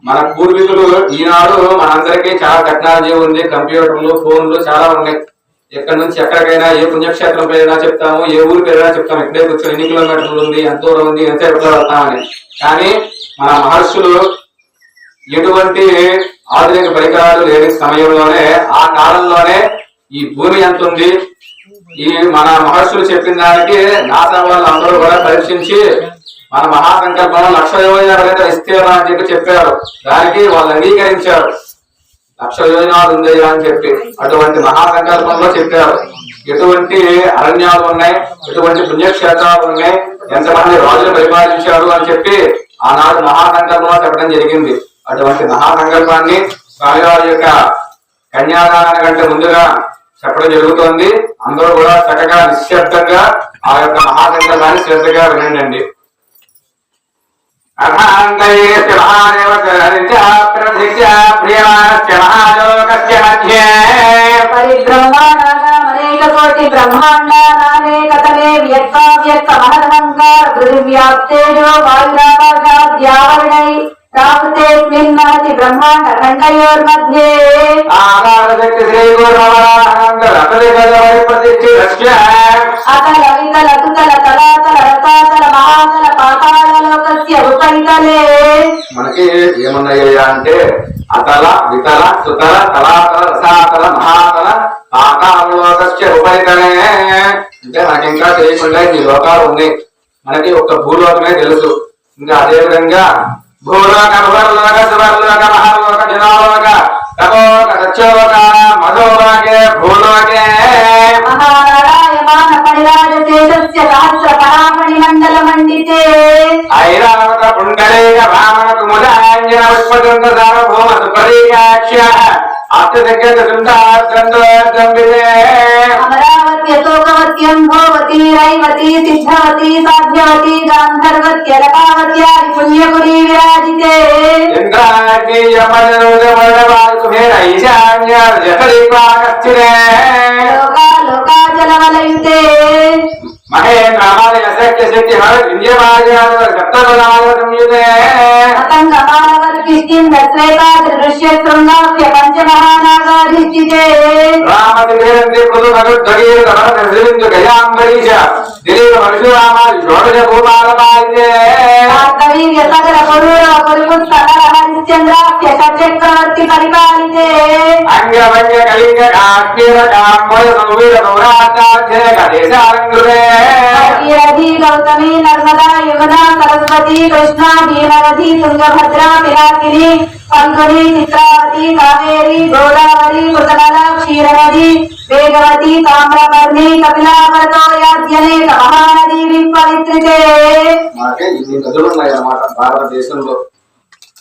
మన పూర్వీకులు ఈనాడు మనందరికీ చాలా టెక్నాలజీ ఉంది, కంప్యూటర్లు, ఫోన్లు చాలా ఉన్నాయి. ఎక్కడి నుంచి ఎక్కడికైనా ఏ పుణ్యక్షేత్రం పేరైనా చెప్తాము, ఏ ఊరి పేరైనా చెప్తాము, ఎక్కడే కూర్చొని ఎన్ని కిలోమీటర్లు ఉంది, ఎంత దూరం ఉంది, ఎంత ఎక్కడ వెళ్తామని. కానీ మన మహర్షులు ఎటువంటి ఆధునిక పరికరాలు లేని సమయంలోనే, ఆ కాలంలోనే ఈ భూమి ఎంత ఉంది, ఈ మన మహర్షులు చెప్పిన దానికి నాసా వాళ్ళు అందరూ కూడా పరీక్షించి మన మహాసంకల్పంలో 1,00,000 యోజనాలు విస్తీర్ణం అని చెప్పి చెప్పారు. దానికి వాళ్ళు అంగీకరించారు. 1,00,000 యోజనాలు ఉంది అని చెప్పి అటువంటి మహాసంకల్పంలో చెప్పారు. ఎటువంటి అరణ్యాలు ఉన్నాయి, ఎటువంటి పుణ్యక్షేత్రాలు ఉన్నాయి, ఎంతమంది రాజులు పరిపాలించారు అని చెప్పి ఆనాడు మహాసంకల్పంలో చెప్పడం జరిగింది. అటువంటి మహాసంకల్పాన్ని స్వామివారి యొక్క కన్యాదానానికి కంటే ముందుగా చెప్పడం జరుగుతోంది. అందరూ కూడా చక్కగా నిశ్శబ్దంగా ఆ యొక్క మహాసంకల్పాన్ని శ్రద్ధగా వినండి. పరిబ్రహ్మాండేక బ్రహ్మాండానేకతమే వ్యక్త మహదంకార పృథివ్యాప్తేజో వాయురాకాశాద్యావరణై ప్రాప్తేస్మిన్ మహతి బ్రహ్మాండ ఖండయోర్मध्ये ఆకాశశక్తి శ్రీ గురువరానంద అతల వితల తుతల తలాతల రసాతల మహాతల పాతాళ లోకస్య ఉపరితలే. మనకి ఏమన్నాయ్యా అంటే అతల వితల సుతల తలాతల రసాతల మహాతల పాతాళ లోకస్య ఉపరితలే. అంటే మనకి ఇంకా తెలియకుండా ఈ లోకాలు ఉన్నాయి. మనకి ఒక భూలోకమే తెలుసు. ఇంకా అదే విధంగా భూలోక భువర్లోక సువర్లోక మహాలోక జనాలోక తపోక దక్షోక మధోలోకే భూలోకే మహానారాయమాన పరిరాజ తేజస్య సహస్ర పరామణి మండల మండితే ఐరావత పుండరీక వామన కుముదాంజన పుష్పదంత సార్వభౌమ సుపరీకాక్ష అత్యధిక సుందరంబితే అమరావత్య శోకవత్యం భోవతి రైవతి సిద్ధవతి సాధ్యవతి గాంధర్వత్య లకావత్యాది పుణ్యపురీ విరాజితే ఇంద్రాగ్ని యమనోదమడవాసుమేర ఈశాన్య జఠరీపాకస్థిరే లోకాజలవలయుతే మహేంద్రమాలయ శక్తి శక్తి హర వింధ్యమాజాల సప్తబలాల సంయుతే పతంగమాలవర్కిష్కింద శ్వేతాద్రి దృశ్య శృంగాఖ్య పంచమహానాగాధిష్ఠితే రామతిరేంద్రి కులు భగవద్గీత రమణ శ్రీవిందు గయాంబరీష దిలీప పరశురామాది షోడశ భూపాలపాయితే కవీర్య సగర కొరూర కొరుపుత్త నర హరిశ్చంద్రాఖ్య షట్చక్రవర్తి పరిపాలితే అంగభంగ కళింగ కాశ్మీర కాంబోయ సౌవీర సౌరాష్ట్రాధ్యయ దేశాలంకృతే భాగీరథి గౌతమి నర్మదా యమునా సరస్వతి కృష్ణా భీమనది తుంగభద్రా పినాకిని పంగుని చిత్రావతి కావేరి గోదావరి కృతకళ క్షీరనది వేగవతి తామ్రపర్ణి కపిలావతోయాద్యనేక మహానది విపవిత్రితే. మనకి ఇన్ని నదులు ఉన్నాయి అన్నమాట భారతదేశంలో.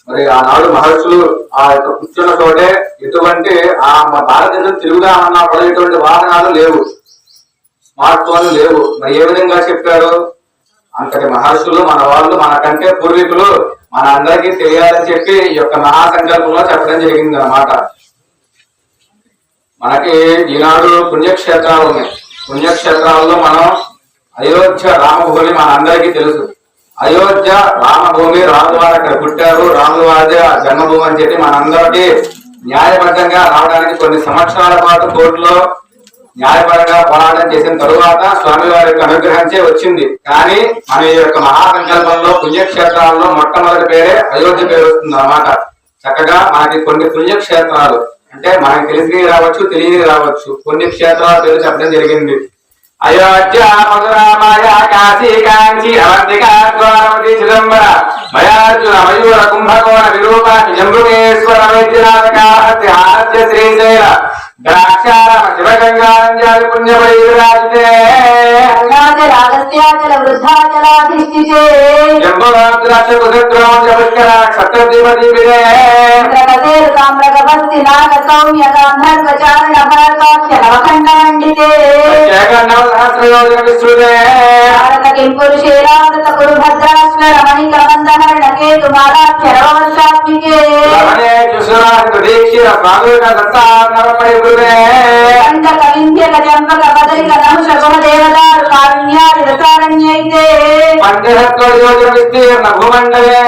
మరి ఆనాడు మహర్షులు ఆ యొక్క కూర్చున్న చోటే ఎటువంటి ఆ భారతదేశం తిరుగుదామన్నా కూడా ఎటువంటి వాహనాలు లేవు, స్మార్ట్ ఫోన్లు లేవు. మరి ఏ విధంగా చెప్పారు? అంతటి మహర్షులు మన వాళ్ళు, మనకంటే పూర్వీకులు మన అందరికీ తెలియాలని చెప్పి ఈ యొక్క మహాసంకల్పంలో చెప్పడం జరిగింది అన్నమాట. మనకి ఈనాడు పుణ్యక్షేత్రాలు ఉన్నాయి. పుణ్యక్షేత్రాల్లో మనం అయోధ్య రామభూమి మన అందరికీ తెలుసు. అయోధ్య రామభూమి, రాముల వారు అక్కడ పుట్టారు, రాముల వారి జన్మభూమి అని చెప్పి మనందరికీ న్యాయబద్ధంగా రావడానికి కొన్ని సంవత్సరాల పాటు కోర్టులో న్యాయపరంగా పోరాటం చేసిన తరువాత స్వామి వారి యొక్క అనుగ్రహించే వచ్చింది. కానీ మన యొక్క మహాసంకల్పంలో పుణ్యక్షేత్రాల్లో మొట్టమొదటి పేరే అయోధ్య పేరు వస్తుంది అన్నమాట. చక్కగా మనకి కొన్ని పుణ్యక్షేత్రాలు అంటే మనకి తెలిసి రావచ్చు, తెలియని రావచ్చు, పుణ్యక్షేత్రాల పేరు చెప్పడం జరిగింది. అయోధ్య, మధురామాయ, కాశీ, కాంచి, అవంతిక, ద్వారవతి, చిదంబర, మయార్జున, మయూర, కుంభకోణ, విరూపాక్ష, జంబుకేశ్వర, వైద్యనాథ, శ్రీశైల, ద్రాక్షారామ, శివగంగారంజాది పుణ్యపైరాజితే రాగస్యాచల వృద్ధాచలాధిష్ఠితే జంబురాక్ష కుశద్రోం జపుష్కర క్షత్రదీపదీపితే తామ్రగభస్తి నాగ సౌమ్య గాంధర్వచారణ భరతాక్ష నవఖండ మండితే సహస్రయోజన విస్తృతే భారత కింపురుషేరామృత కురు భద్రాశ్వర మణిక మందహరణ కేతు మాలాక్ష రవవర్షాత్మికే కంటక వింధ్యక చంపక బదరిక నముష గుణదేవదారు కారుణ్యాది రసారణ్యైతే పంచహత్యోజన విస్తీర్ణ భూమండలే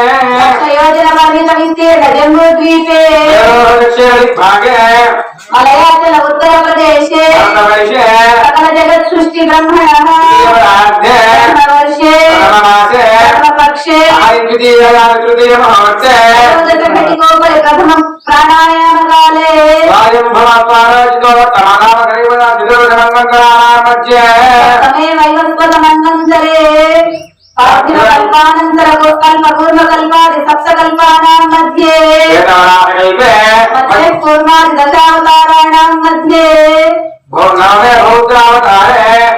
యోజన వర్ణిత విస్తీర్ణ జంబూ ద్వీపే మలయాచల ఉత్తరప్రదేశే సకల జగత్ సృష్టి బ్రహ్మణ వర్షే పక్షే ఘటికోపరి ప్రథమ ప్రాణాయామ కాలే తమే వైవస్వత మన్వంతరే పార్థివ కల్పానంతర కల్ప కూర్మ కల్పాది సప్తకల్పానాం మధ్యే కూర్మాది దశావతారాణాం మధ్యే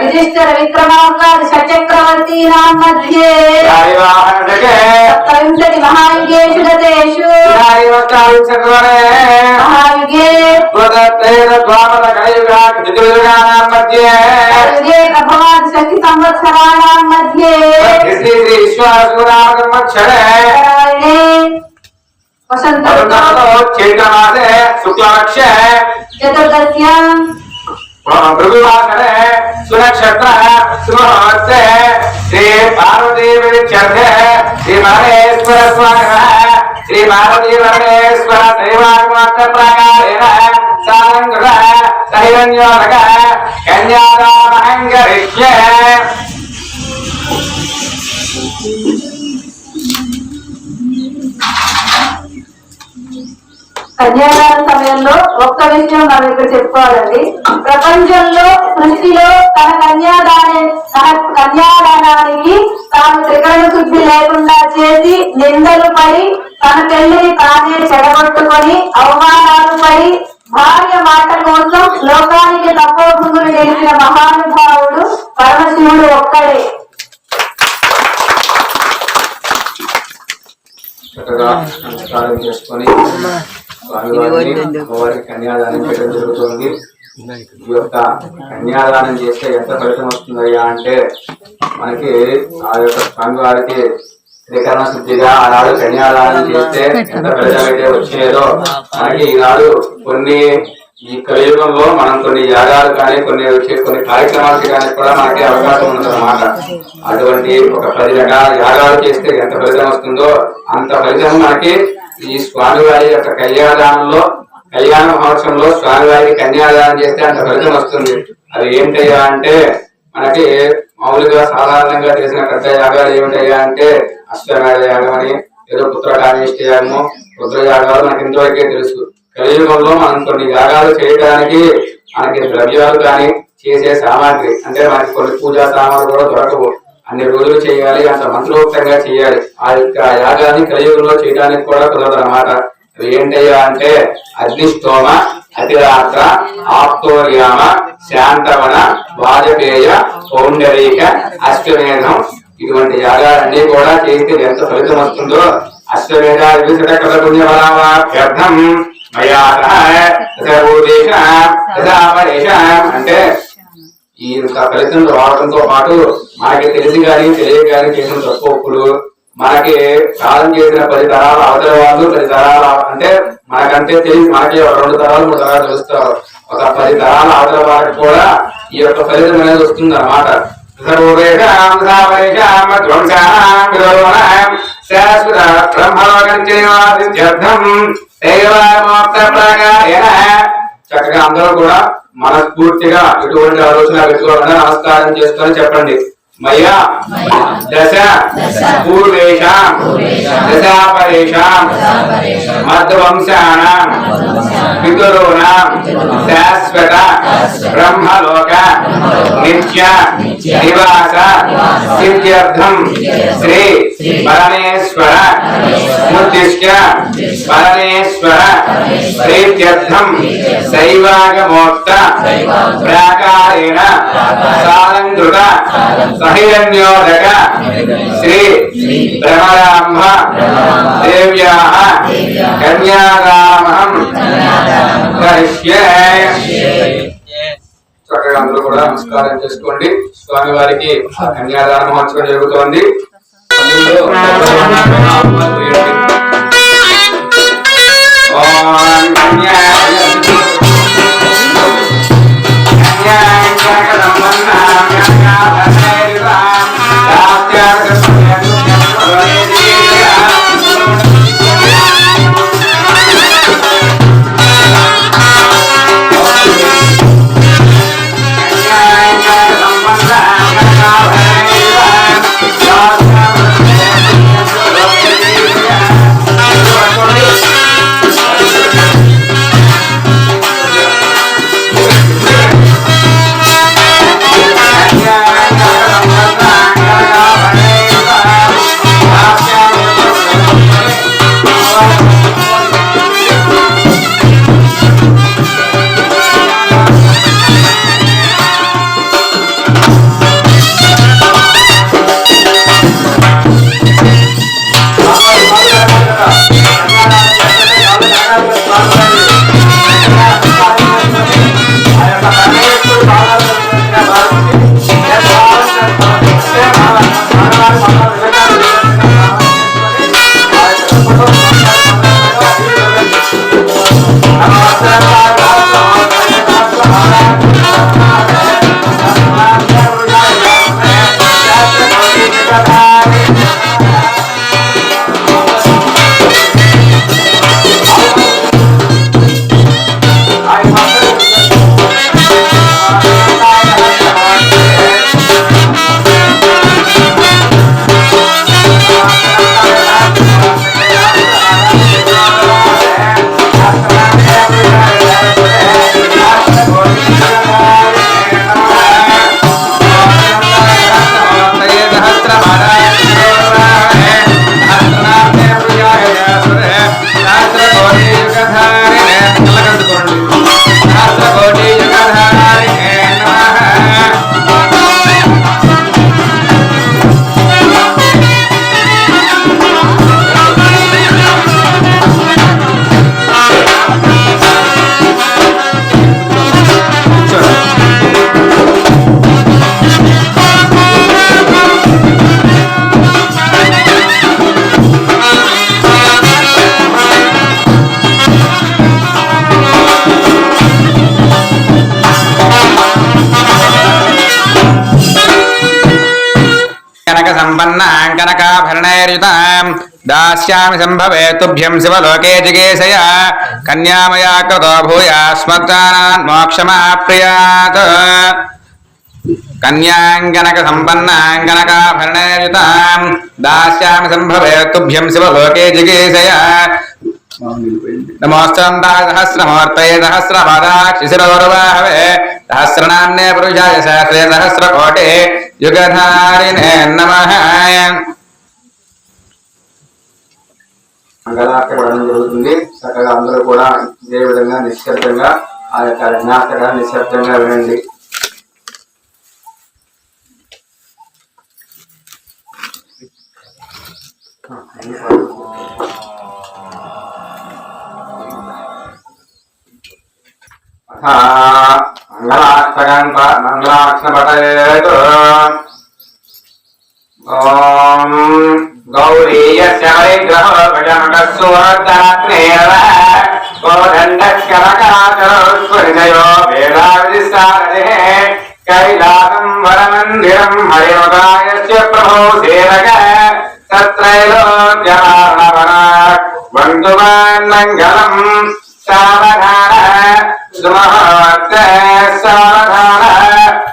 యుధిష్ఠిర విక్రమాంకాది షట్చక్రవర్తీనాం మధ్యే సప్తవింశతి మహాయుగేషు గతేషు మహాయుగే యుగే ప్రభవాది శక్తి సంవత్సరాణాం మధ్యే వసంత శుక్లపక్ష చతుర్దశ్యాం భృగువాసరే సునక్షత్ర సుమహోత్సే శ్రీ పార్వతీ విచ్ఛర్దే శ్రీ మహేశ్వర స్వామి శ్రీ పార్వతీ పరమేశ్వర దైవాగమాత్ర ప్రకారేణ సాలంకృత సహిరణ్యోదక కన్యాదామహంగరిష్యే కన్యాదాన సమయంలో ఒక్క విషయం మనం ఇక్కడ చెప్పుకోవాలండి. ప్రపంచంలో సృష్టిలో తన కన్యాదానానికి తాను త్రికరణ శుద్ధి లేకుండా చేసి నిందలు పడి తన పెళ్లిని తానే చెడగొట్టుకొని అవమానాలు పడి భార్య మాట కోసం లోకానికి తపోభూములు నిలిచిన మహానుభావుడు పరమశివుడు ఒక్కడే. చక్కగా నమస్కారం చేసుకొని స్వామివారికి కన్యాదానం చేయడం జరుగుతుంది. ఈ యొక్క కన్యాదానం చేస్తే ఎంత ఫలితం వస్తుందయ్యా అంటే మనకి ఆ యొక్క స్వామివారికి త్రికరణ శుద్ధిగా ఆనాడు కన్యాదానం చేస్తే ఎంత ఫలితం అయితే వచ్చేదో మనకి ఈనాడు కొన్ని ఈ కలియుగంలో మనం కొన్ని యాగాలు కానీ కొన్ని కార్యక్రమాలకి కానీ కూడా మనకి అవకాశం ఉందన్నమాట. అటువంటి ఒక 10 రకాల యాగాలు చేస్తే ఎంత ఫలితం వస్తుందో అంత ఫలితం మనకి ఈ స్వామివారి యొక్క కళ్యాణ మహోత్సవంలో స్వామివారికి కన్యాదానం చేస్తే అంత ఫలితం వస్తుంది. అది ఏంటయ్యా అంటే మనకి మామూలుగా సాధారణంగా చేసిన పెద్ద యాగాలు ఏమిటయ్యా అంటే అశ్వమేధ యాగం అని, ఏదో పుత్రకామేష్టి యాగము, రుద్ర యాగాలు మనకి ఇంతవరకే తెలుసు. కలియుగంలో మనం కొన్ని యాగాలు చేయడానికి మనకి ద్రవ్యాలు కానీ చేసే సామాగ్రి అంటే మనకి కొన్ని పూజా సామాన్లు కూడా దొరకవు. అన్ని రోజులు చేయాలి, అంత మంత్రోక్తంగా చేయాలి. ఆ యొక్క యాగాన్ని కలియుగంలో చేయడానికి కూడా కుదరదు అన్నమాట. అవి ఏంటయ్యా అంటే అగ్నిష్టోమ, అతిరాత్ర, ఆప్తోర్యామ, శాంతవన, వాజపేయ, పౌండరీక, అశ్వమేధం ఇటువంటి యాగాలన్నీ కూడా చేస్తే ఎంత ఫలితం వస్తుందో అశ్వమేధ పుణ్యఫలాభ్యర్థం అంటే ఈ ఫలితం రావడంతో పాటు మనకి తెలిసి కానీ తెలియక కానీ చేసిన తక్కువప్పుడు మనకి కాలం చేసిన 10 తరాల అవతల వాళ్ళు 10 తరాల అంటే మనకంటే తెలిసి మనకి 2 తరాలు 3 తరాలు తెలుస్తారు. ఒక 10 తరాల అవతల వారికి కూడా ఈ యొక్క ఫలితం అనేది వస్తుంది అన్నమాట. सर्वेषां सावरेषां ध्वंसानां विदुर्वणां शाश्वत ब्रह्मलोकञ्चैवादित्यर्थं దైవమోక్తప్రకారేణ చక్కగా అందరూ కూడా మనస్ఫూర్తిగా ఎటువంటి ఆలోచన పెట్టుకోకుండా నమస్కారం చేసుకొని చెప్పండి. మయా దశ పూర్వేషాం దశాపరేషాం మధ్వంశానాం పితॄణాం శాశ్వత బ్రహ్మలోక నిత్య నివాస సిద్ధ్యర్థం శ్రీ పరమేశ్వర ఉద్దిశ్య పరమేశ్వర ప్రీత్యర్థం శైవాగమోక్త ప్రాకారేణ సాలంకృత సహిరణ్యోదక శ్రీ భ్రమరాంబ దేవ్యాః కన్యాదానమహం కరిష్యే. చక్కగా అందరూ కూడా నమస్కారం చేసుకోండి. స్వామి వారికి కన్యాదాన మహోత్సవం జరుగుతోంది. कनकाभरणैर्युतां दास्यामि सम्भवे तुभ्यं शिवलोके जिगेशय कन्यामया कृतो भूयास्मद्दानान् मोक्षमाप्नुयात् कन्याङ्गनकसम्पन्नाङ्गनकाभरणैर्युतां दास्यामि सम्भवे तुभ्यं शिवलोके जिगेशय नमोस्तुते सहस्रमूर्तये सहस्रपादाक्षिशिरोर्वाहवे सहस्रनाम्ने पुरुषाय सहस्रे सहस्रकोटे युगधारिणे नमः. మంగళార్పణం జరుగుతుంది. చక్కగా అందరూ కూడా ఇదే విధంగా నిశ్శబ్దంగా ఆ యొక్క విజ్ఞాపగా నిశ్శబ్దంగా వినండి. మంగళాక్షణపటయేతు ఓం గౌరీయస్య పరిగ్రహో భజనకస్సువర్ధాత్మేవ కోదండకనకాచరస్ఫురిజయో వేదావిదిస్తారదే कैलासं वरमन्दिरं हरिमुखायस्य प्रभो सेवक तत्रैलोक्यमार्णवनात् वन्दुमान् मङ्गलम् सावधान सुमुहूर्ते सावधान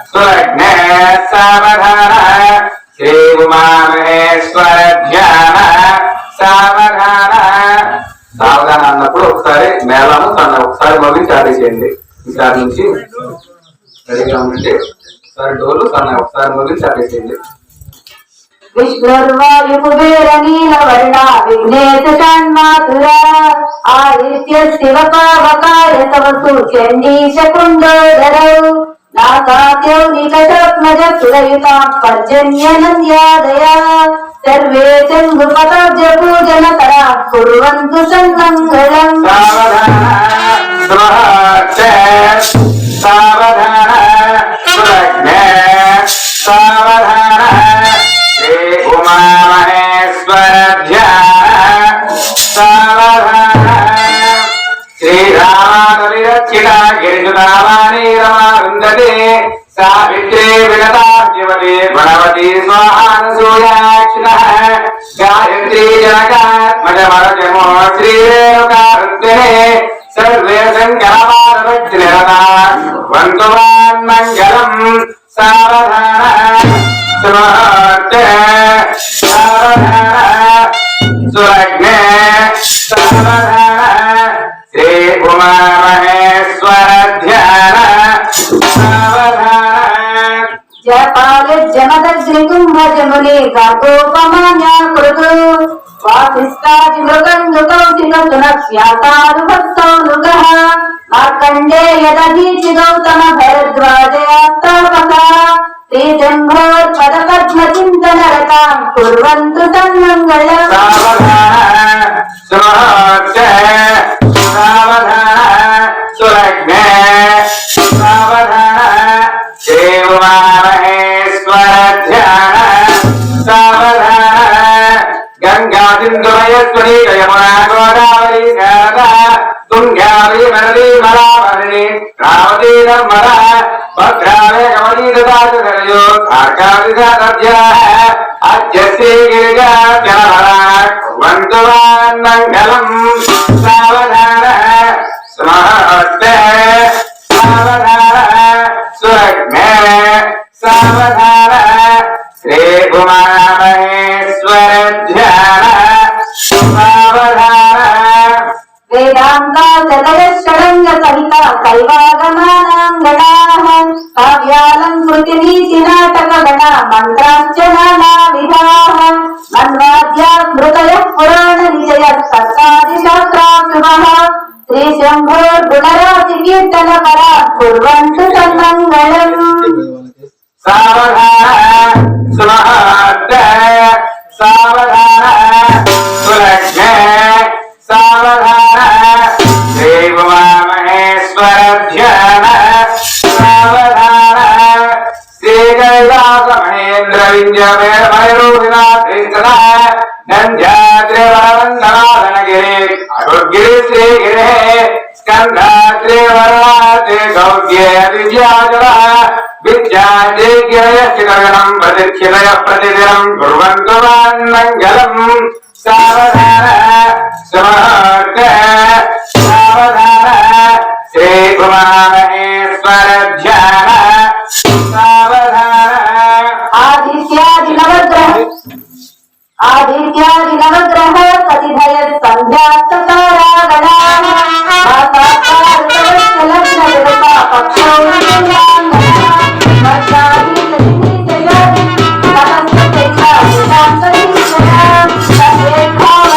सुलग्ने सावधान श्री उमामहेश्वर ध्यान सावधान సావధాన అన్నప్పుడు ఒకసారి మేళము తన ఒకసారి మోగి చాటి చేయండి. ఈసారి నుంచి రెడీగా ఉండండి. ఒకసారి డోలు తన ఒకసారి మోగి చాటి చేయండి. విష్ణుర్వాయు కుబేర నీల వర్ణ విఘ్నేశ షణ్మాతుర ఆదిత్య శివ పావకాయ తవసు చండీశ కుండోదరౌ నాకాద్యౌ నికటత్మజ సురయుతాం పర్జన్య నంద్యాదయ సర్వే చంద్రుపతాబ్జ పూజన కరా కుర్వంతు సన్మంగళం. సావధాన సులగ్నే సావధాన శ్రీ ఉమామహేశ్వర ధ్యాన సావధాన శ్రీరామాదవిరక్షిత గిరిజునామాని రమారుందతే సావిత్రీ విగతాద్యవతి గుణవతి స్వాహానసూయాక్షిణ గాయత్రీ జనకాత్మజమరజమో శ్రీరేణుకారుద్ధినే సర్వే సంకలమానవజ్ఞరతా వంతువాన్ మంగళం సావధాన సుముహూర్తే సావధాన సులగ్నే సావధాన శ్రీ ఉమామహేశ్వర ధ్యాన సావధాన జపాలజ్జమదగ్నికుంభజముని గోపమాన్యాకృతు వాసిష్టాది మృగందు కౌశిక సునక్ష్యాతారు భక్తౌనుగ మార్కండేయ దధీచి గౌతమ భరద్వాజయాస్తాపక శ్రీశంభోర్పద పద్మ చింతన రతాం కుర్వంతు సన్మంగళం. సుముహూర్తే సావధాన సులగ్నే సావధాన శ్రీ ఉమామహేశ్వర ధ్యాన సావధాన గంగా సింధుమయస్వరీ యమునా గోదావరి శారదా తుంగావళి మరళి మరావళి రావతీ నర్మద భద్రావే కమలీ దదాతు సరయో కార్కాదిక సద్యాః అద్యస్య గిరిజా జనవరాట్ వంతువాన్ మంగళం సావధాన సుముహూర్తే సావధాన సులగ్నే సావధాన శ్రీ ఉమామహేశ్వర ధ్యాన సావధాన వేదాంత చతయషడంగ సహిత శైవాగమానాంగణాః కావ్యాలంకృతి నీతి నాటక గణ మంత్రార్చనా విధాః మన్వాద్యామృతయః పురాణ నిజయ సత్కాది శాస్త్రాశుభః శ్రీ శంభోర్గుణరాజి కీర్తన పరా కుర్వంతు సన్మంగళం. సావధాన సుముహూర్తే సావధాన సులగ్నే సావధాన శ్రీ ఉమామహేశ్వర ధ్యాన సావధాన శ్రీ కైలాస మహేంద్ర వింధ్య భైరూపినాథ నంద్యాద్రి వరవందనాథనగిరి అరుగిరి శ్రీగిరి స్కంధాద్రి వరనాథి గౌర్య విద్యాజల విద్యాదేగ్యయ స్థితగణం ప్రతిక్షితయ ప్రతిదినం కుర్వంతు మంగళం సావధాన సుముహూర్తే సావధాన శ్రీ ఉమామహేశ్వర ధ్యాన సావధాన ఆదిత్యాది నవగ్రహ కతిభయ సంధ్యాస్తకారాగణాః సర్వే భావ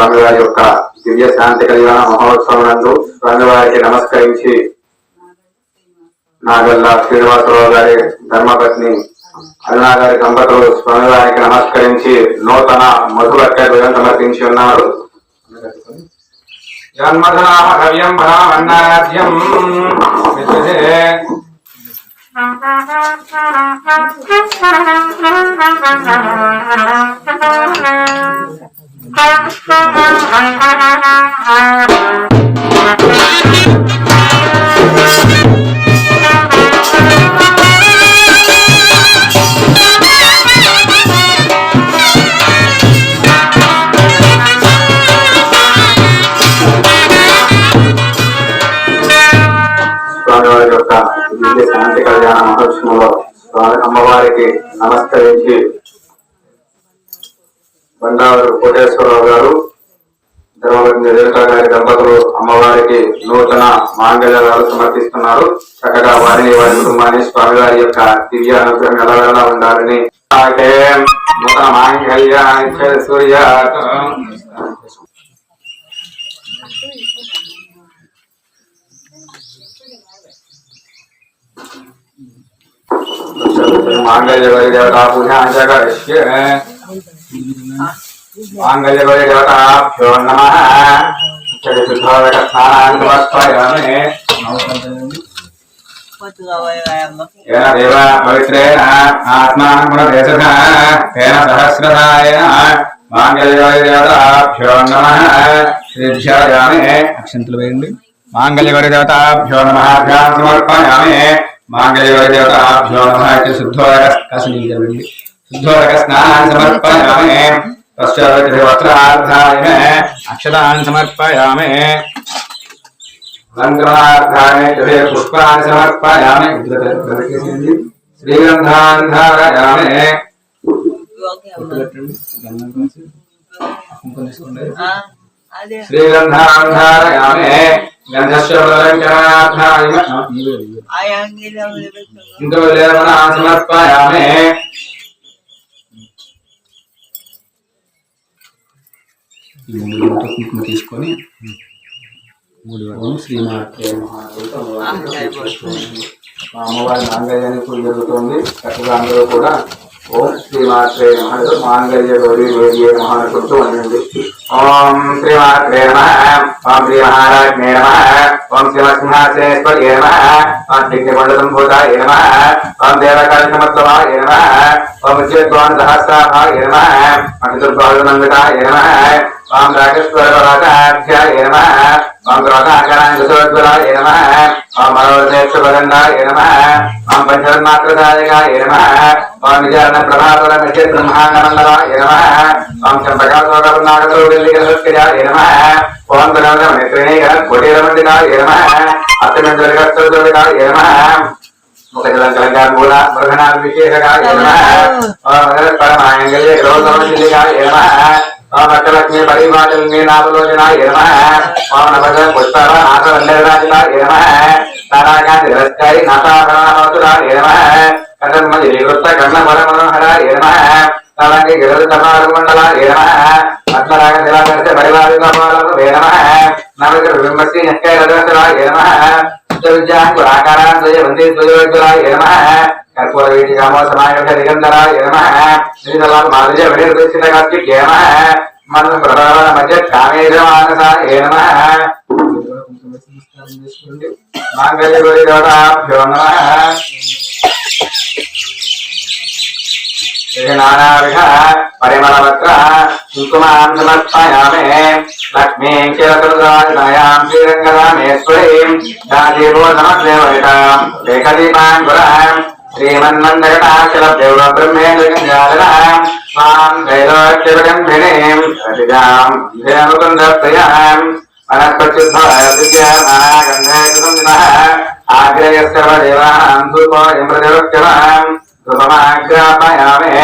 స్వామివారి యొక్క దివ్య శాంతి కళ్యాణ మహోత్సవం నందు స్వామివారికి నమస్కరించి నాగల్ల శ్రీనివాసరావు గారి ధర్మపత్ని అరుణా గారి దంపతులు స్వామివారికి నమస్కరించి నూతన మధువక్కలు సమర్పించి ఉన్నారు. జన్మధనామహవ్యం భ్రామన్నాద్యం స్వామివారి యొక్క దివ్య శాంతి కళ్యాణ మహోత్సవంలో అమ్మవారికి నమస్కరించి బండారు కోటేశ్వరరావు గారు ధర్మపత్ని రేణుకా గారి దంపతులు అమ్మవారికి నూతన మాంగళ్యాలు సమర్పిస్తున్నారు. చక్కగా వారిని వారి కుటుంబాన్ని స్వామివారి యొక్క దివ్య అనుగ్రహం ఎలా ఉండాలని నూతన మాంగళ్య సూర్య मांगल्यवरी देवता पूजा करिष्ये मांगल्यवरी देवताभ्यो नमः चरित्रस्नानान् समर्पयामि येन देव पवित्रेण आत्मानं गुणदेशः तेन सहस्रधारेण मांगल्यवरी देवताभ्यो नमः श्रीध्यायामि अक्षन्तुलु वेयंడి मांगल्यवरी देवताभ्यो नमः ध्यानं समर्पयामि मांगल्यवरी देवताभ्यो नमः शुद्धोदक स्नानान् समर्पयामि पश्चात् वस्त्रार्थाय अक्षतान् समर्पयामि अलङ्कृतार्थाय पुष्पान् समर्पयामि श्रीगन्धान् धारयामि श्रीगन्धान् धारयामि समर्पयामि తీసుకొని శ్రీమాత్రే అమ్మవారి మాంగళ్యాన్ని పూజ జరుగుతుంది. చక్కగా అందరూ కూడా ఓం శ్రీమాత్రే నమః మాంగళ్య గౌరీ దేవి మహానుకుంటూ ఉండండి. ఓం శ్రీమాత్రే నమః ఓం శ్రీ మహారాజ్ఞే నమః ఓం శ్రీమత్సింహాసనేశ్వర్యే నమః ఓం దిగ్నిబంధసంభూతాయ నమః ఓం దేవకాళసమత్సవాయ నమః ఓం ఉజ్జద్వాన్ సహస్రాభాయ నమః ఓం చతుర్బాహునందితాయ నమః ఓం రాజేశ్వరరాజాధ్యాయ నమః ఓం క్రోధాకరాంకుశోజ్వలాయ నమః ఓం మనోరథేక్షవదండాయ నమః ఓం పంచవర్మాత్రదాయకాయ నమః ఓం విజారణ ప్రభావర మిషే బ్రహ్మాండమండలాయ నమః ఓం చంపకాసోకర్ణాగతోగల్లికసత్యాయ నమః ఓం గణమణిత్రిణీకర కోటిరమండితాయ నమః అత్తమింద్రగస్తోజోడితాయ నమః ముఖజలంకలంకార్మూల బృహణాభిషేకాయ నమః ఓం పరమాయంగల్య గ్రహోదమశిలికాయ నమః ఓం అష్టలక్ష్మీ పరివాజల్మీ నామలోచనాయ నమః ఓం నభజ పుష్పర నాథవందరాజనాయ నమః తారాకాంతిరస్కాయ నాథాభరణావతురాయ నమః కథన్మలివృత్త కర్ణపరమనోహరాయ నమః తారాంగి గిరధర్మారుమండలాయ నమః పద్మరాగ దిలాకర్ష పరివారికపాలవే నమః నవజ బింబశ్రీ నిష్కైరదర్శనాయ నమః విద్యాకురాకారాంతయ వందే త్వయోజ్వలాయ నమః कर्पूर वीटिकामो समायुक्त दिगंधराय नमः श्रीदलाल माधुर्य विनिर्देशित कार्तिकेय नमः मन प्रभावन मध्य कामेजमानसाय नमः मांगल्य गौरी देवताभ्यो नमः नानाविध परिमलवत्र कुङ्कुमान् समर्पयामि लक्ष्मीं क्षीरसमुद्रादितनयां श्रीरङ्गरामेश्वरीं दादीभो समग्रेवहितां लेखदीपाङ्कुरां श्रीमन्मन्दकटाचलदेव ब्रह्मेन्द्रगञ्जालनां स्वां त्रैलोक्यगम्भिनीं रतिजां धिरमुकुन्दप्रियां वनस्पत्युद्भवविद्यानागन्धेतुसंविदः आग्रेयस्सर्वदेवानां धूपो इन्द्रदेवोक्यमां धूपमाग्रापयामि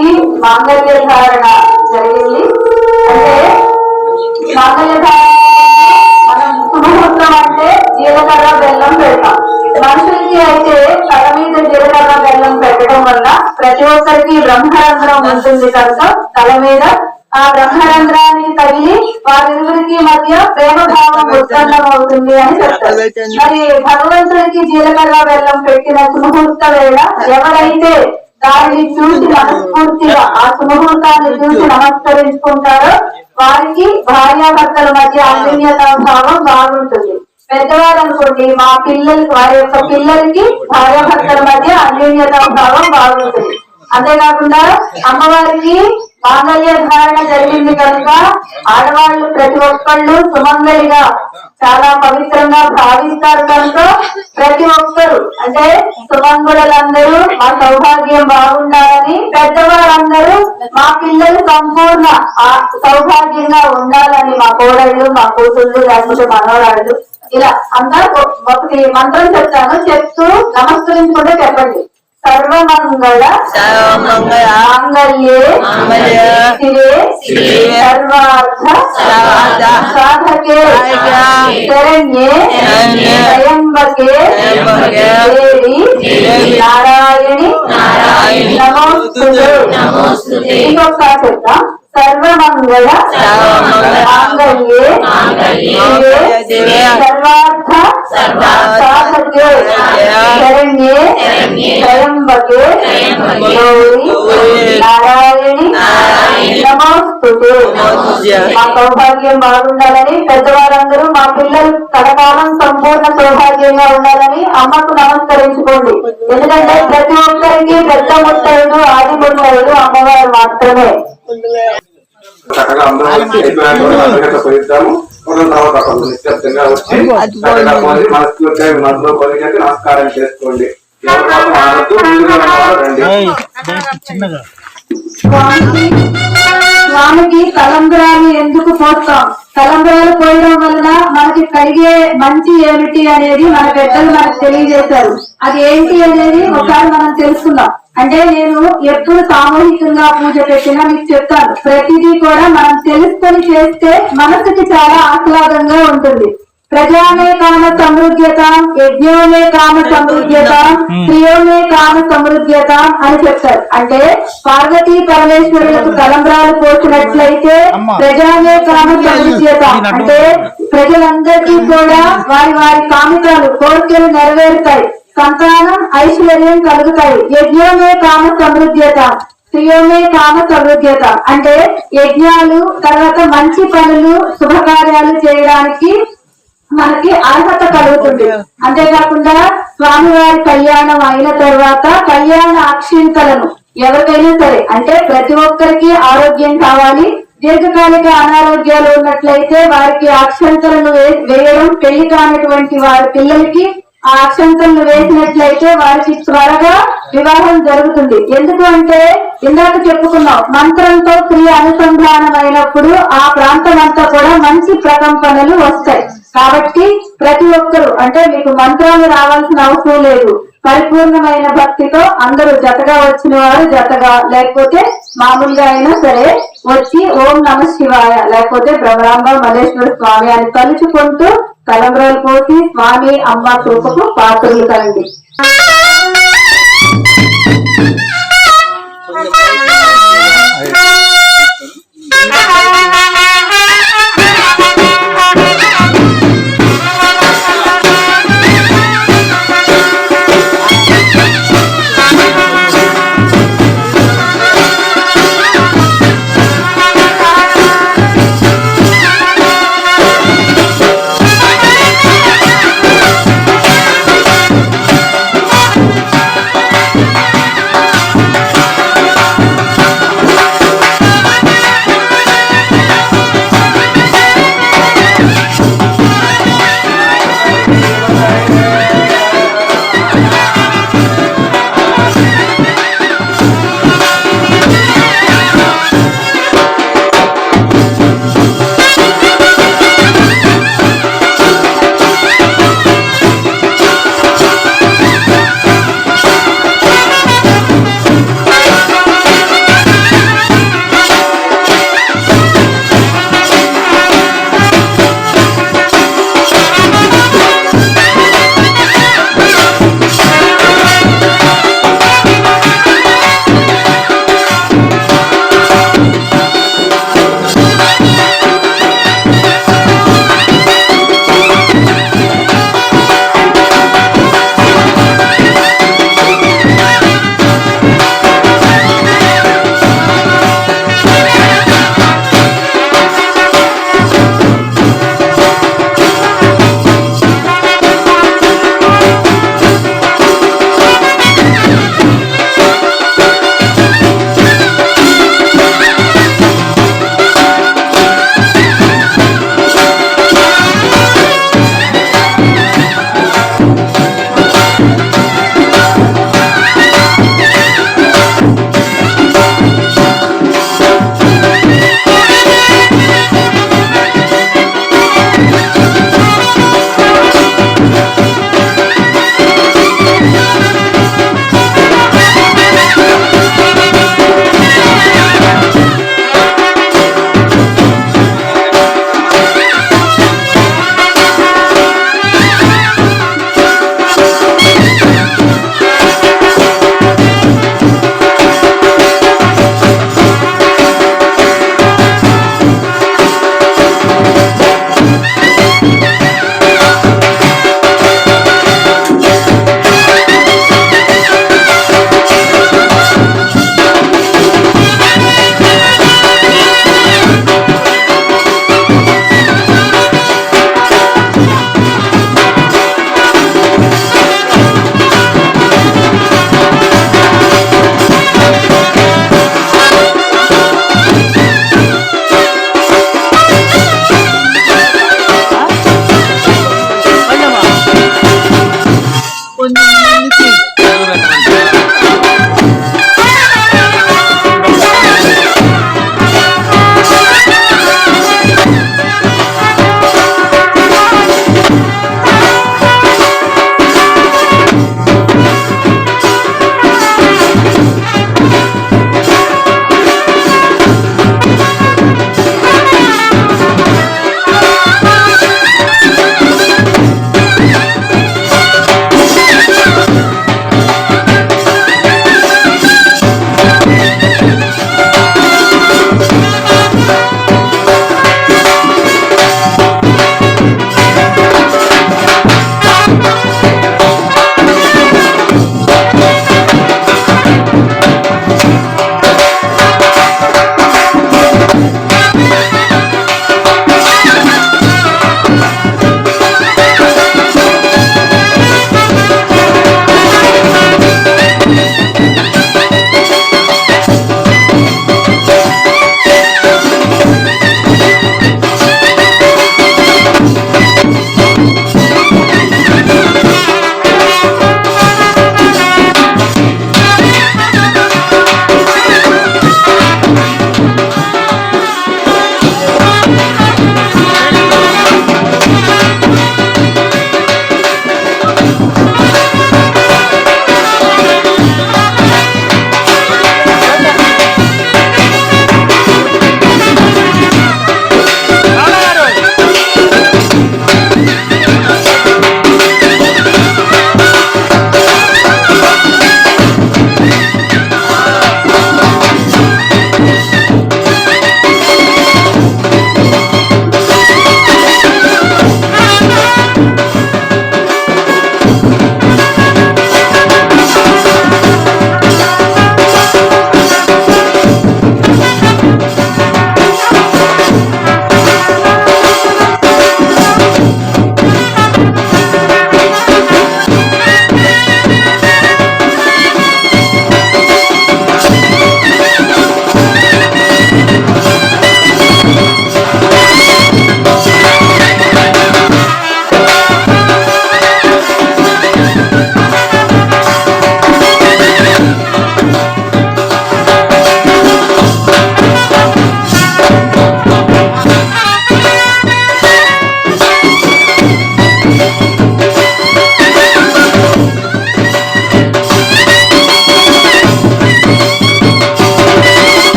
వారికి మాంగళ్య ధారణ జరిగింది. అంటే మాంగళ్య ధారణ మనం శుభముహూర్తం అంటే జీలకర్ర బెల్లం పెడతాం. మనుషులకి అయితే తల మీద జీలకర్ర బెల్లం పెట్టడం వల్ల ప్రతి ఒక్కరికి బ్రహ్మరంధ్రం ఉంటుంది కనుక తల మీద ఆ బ్రహ్మరంధ్రానికి తగిలి వారిరువురికి మధ్య ప్రేమ భావం ఉత్పన్నం అవుతుంది అని చెప్తారు. మరి భగవంతుడికి జీలకర్ర బెల్లం పెట్టిన సుముహూర్త వేళ ఎవరైతే దానిని చూసి మనస్ఫూర్తిగా ఆ సుముహూర్తాన్ని చూసి నమస్కరించుకుంటారో వారికి భార్యాభర్తల మధ్య అన్యోన్యతా భావం బాగుంటుంది. పెద్దవారు అనుకోండి, మా పిల్లలకి వారి యొక్క పిల్లలకి భార్యాభర్తల మధ్య అన్యోన్యతా భావం బాగుంటుంది. అంతేకాకుండా అమ్మవారికి మాంగళ్య ధారణ జరిగింది కనుక ఆడవాళ్ళు ప్రతి ఒక్కళ్ళు సుమంగళిగా చాలా పవిత్రంగా భావిస్తారు కనుక ప్రతి ఒక్కరు అంటే సుమంగులందరూ మా సౌభాగ్యం బాగుండాలని, పెద్దవాళ్ళందరూ మా పిల్లలు సంపూర్ణ సౌభాగ్యంగా ఉండాలని, మా కోడళ్ళు మా కూతుళ్ళు లేకపోతే మనవరాళ్ళు ఇలా అందరూ ఒకటి మంత్రం చెప్తాను, చెప్తూ నమస్కరించుకుంటే చెప్పండి. సర్వమంగళ మాంగళ్యే శివే సర్వార్థ సాధకే శరణ్యే త్రయంబకే దేవి నారాయణి నమోస్తుతే. ఇంకొకసారి చెప్తాం. సర్వమంగళ మాంగళ్యే శివే సర్వార్థ సాధకే శరణ్యే త్రయంబకే గౌరీ నారాయణి నమోస్తుతే. మా సౌభాగ్యం బాగుండాలని, పెద్దవారందరూ మా పిల్లలు కలకాలం సంపూర్ణ సౌభాగ్యంగా ఉండాలని అమ్మకు నమస్కరించుకోండి. ఎందుకంటే ప్రతి ఒక్కరికి పెద్ద ముత్తైదు ఆది ముత్తైదు అమ్మవారు మాత్రమే. చక్కగా అందరూ పోయిద్దాము. తర్వాత నిశ్శబ్దంగా వచ్చి మనసులో కొలిగేసి నమస్కారం చేసుకోండి. స్వామికి తలంబ్రాలు ఎందుకు పోస్తాం? తలంబ్రాలు పోయడం వలన మనకి కలిగే మంచి ఏమిటి అనేది మన పెద్దలు మనకు తెలియజేశారు. అది ఏంటి అనేది ఒకసారి మనం తెలుసుకుందాం. అంటే నేను ఎప్పుడు సామూహికంగా పూజ పెట్టినా మీకు చెప్తాను. ప్రతిదీ కూడా మనం తెలుసుకొని చేస్తే మనసుకి చాలా ఆహ్లాదంగా ఉంటుంది. ప్రజామే కామ సమృద్ధ్యత, యజ్ఞోమే కామ సమృద్ధ్యత, ప్రియోమే కామ సమృద్ధ్యత అని చెప్తారు. అంటే పార్వతీ పరమేశ్వరులకు తలంబ్రాలు పోసినట్లయితే ప్రజామే కామ సమృద్ధ్యత అంటే ప్రజలందరికీ కూడా వారి వారి కామితాలు కోరికలు నెరవేరుతాయి, సంతానం ఐశ్వర్యం కలుగుతాయి. యజ్ఞోమే కామ సమృద్ధ్యత, ప్రియోమే కామ సమృద్ధ్యత అంటే యజ్ఞాలు తర్వాత మంచి పనులు శుభకార్యాలు చేయడానికి మనకి అర్హత కలుగుతుంది. అంతేకాకుండా స్వామివారి కళ్యాణం అయిన తర్వాత కళ్యాణ అక్షింతలను ఎవరికైనా సరే అంటే ప్రతి ఒక్కరికి ఆరోగ్యం కావాలి, దీర్ఘకాలిక అనారోగ్యాలు ఉన్నట్లయితే వారికి అక్షంతలను వేయడం, పెళ్లి కానటువంటి వారి పిల్లలకి ఆ అక్షంతలను వేసినట్లయితే వారికి త్వరగా వివాహం జరుగుతుంది. ఎందుకు అంటే ఇందాక చెప్పుకున్నాం, మంత్రంతో క్రియ అనుసంధానం అయినప్పుడు ఆ ప్రాంతం అంతా కూడా మంచి ప్రకంపనలు వస్తాయి. కాబట్టి ప్రతి ఒక్కరు అంటే మీకు మంత్రాలు రావాల్సిన అవసరం లేదు. పరిపూర్ణమైన భక్తితో అందరూ జతగా వచ్చిన వారు జతగా, లేకపోతే మామూలుగా అయినా సరే వచ్చి ఓం నమ శివాయ లేకపోతే భ్రమరాంబ మల్లేశ్వర స్వామి అని తలుచుకుంటూ తలంబ్రాలు పోసి స్వామి అమ్మ కృపకు పాత్రలు కండి.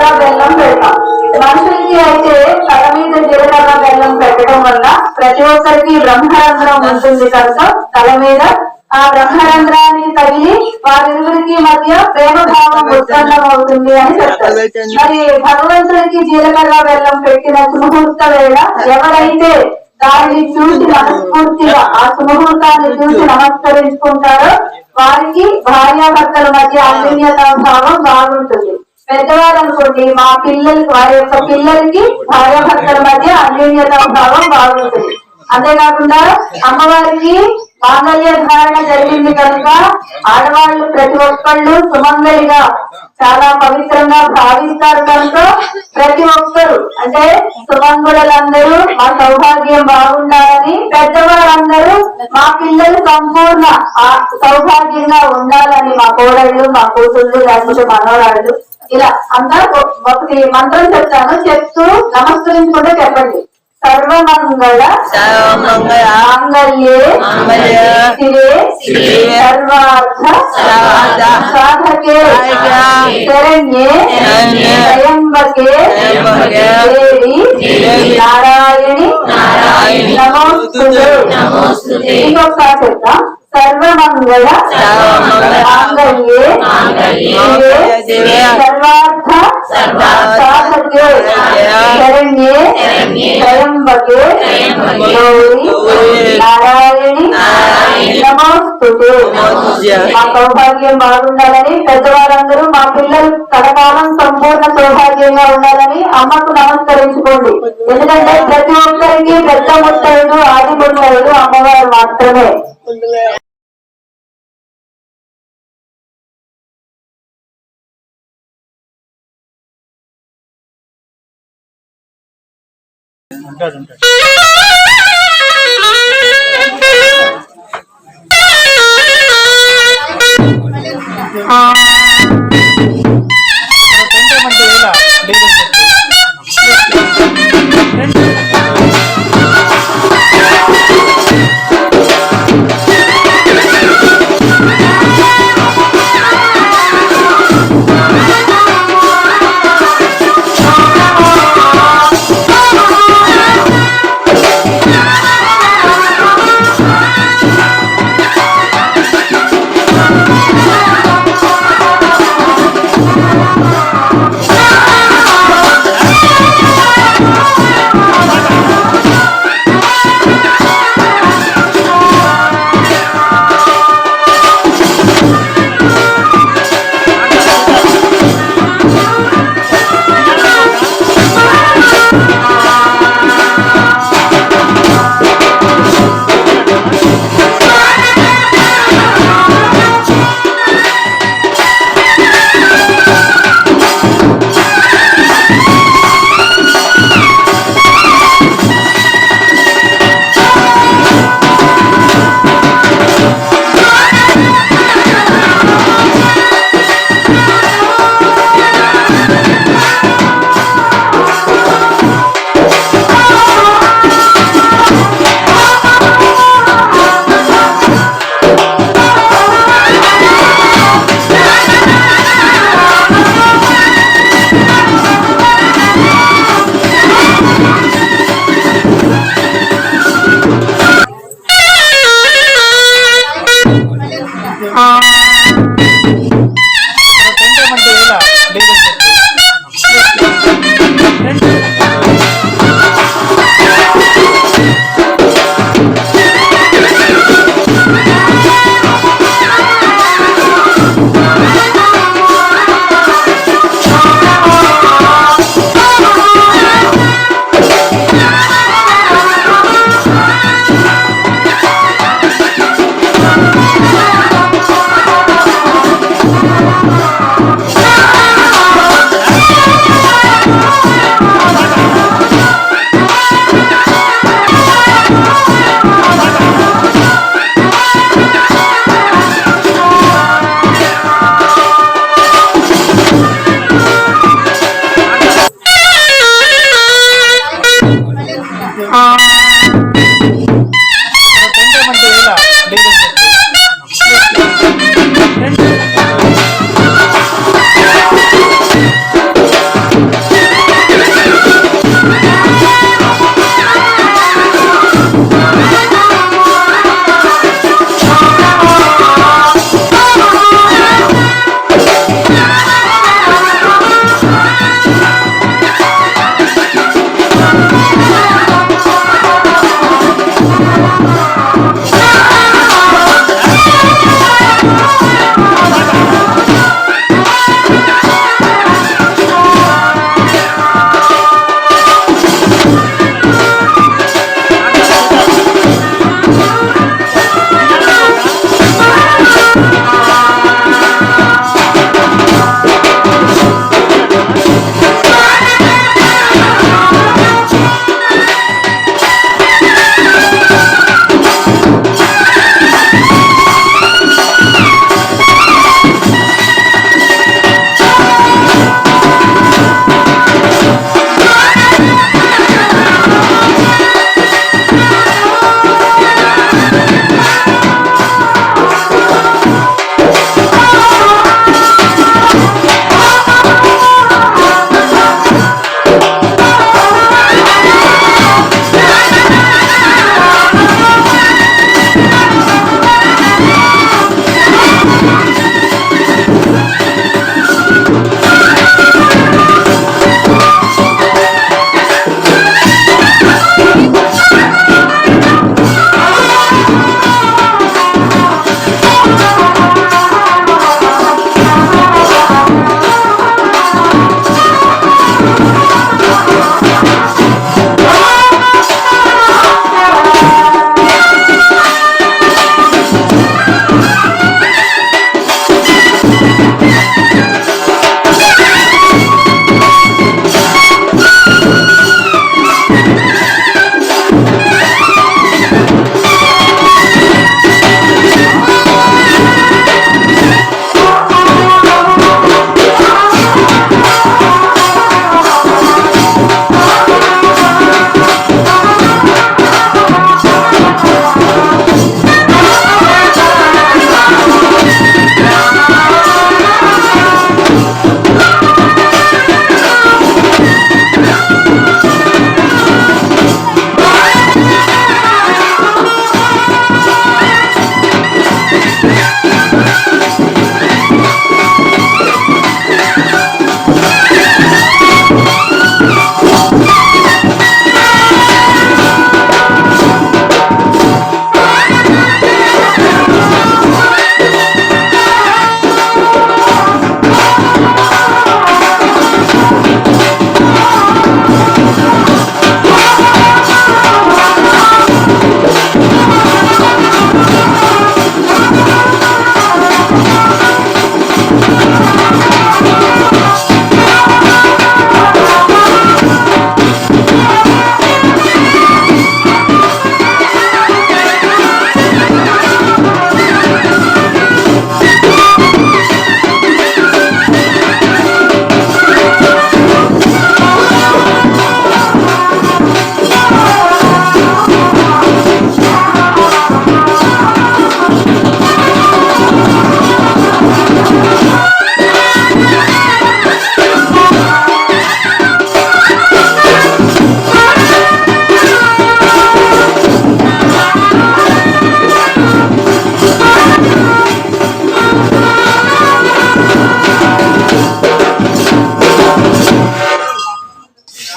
జీలకర్ర బెల్లం పెడతాం. మనుషులకి అయితే తల మీద జీలకర్ర బెల్లం పెట్టడం వల్ల ప్రతి ఒక్కరికి బ్రహ్మరంధ్రం ఉంటుంది కనుక తల మీద ఆ బ్రహ్మరంధ్రాన్ని తగిలి వారిరువురికి మధ్య ప్రేమ భావం ఉత్పన్నం అవుతుంది అని చెప్తారు. మరి భగవంతుడికి జీలకర్ర బెల్లం పెట్టిన సుముహూర్త వేళ ఎవరైతే దానిని చూసి మనస్ఫూర్తిగా ఆ సుముహూర్తాన్ని చూసి నమస్కరించుకుంటారో వారికి భార్యాభర్తల మధ్య అన్యోన్యతా భావం బాగుంటుంది. పెద్దవారు అనుకోండి, మా పిల్లలకి వారి యొక్క పిల్లలకి భార్యాభర్తల మధ్య అన్యోన్యతా భావం బాగుంటుంది. అంతేకాకుండా అమ్మవారికి మాంగళ్య ధారణ జరిగింది కనుక ఆడవాళ్ళు ప్రతి ఒక్కళ్ళు సుమంగళిగా చాలా పవిత్రంగా భావిస్తారు కనుక ప్రతి ఒక్కరు అంటే సుమంగులందరూ మా సౌభాగ్యం బాగుండాలని, పెద్దవాళ్ళందరూ మా పిల్లలు సంపూర్ణ సౌభాగ్యంగా ఉండాలని, మా కోడళ్ళు మా కూతుళ్ళు లేకపోతే మనవరాళ్ళు ఇలా అంతా ఒకటి మంత్రం చెప్తాను, చెప్తూ నమస్కరించుకుంటే చెప్పండి. సర్వమంగళ మాంగళ్యే శివే సర్వార్థ సాధకే శరణ్యే త్రయంబకే దేవి నారాయణి నమోస్తుతే. ఇంకొకసారి చెప్తాం. సర్వమంగళ మాంగళ్యే శివే సర్వార్థ సాధకే శరణ్యే త్రయంబకే గౌరీ నారాయణి నమోస్తుతే. మా సౌభాగ్యం బాగుండాలని, పెద్దవారందరూ మా పిల్లలు కలకాలం సంపూర్ణ సౌభాగ్యంగా ఉండాలని అమ్మకు నమస్కరించుకోండి. ఎందుకంటే ప్రతి ఒక్కరికి పెద్ద ముత్తైదు ఆది ముత్తైదు అమ్మవారు మాత్రమే.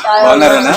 బాగున్నారేనా?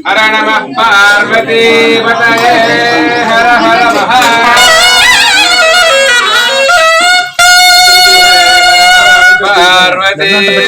हर नमः पार्वती पतये हर हर पार्वती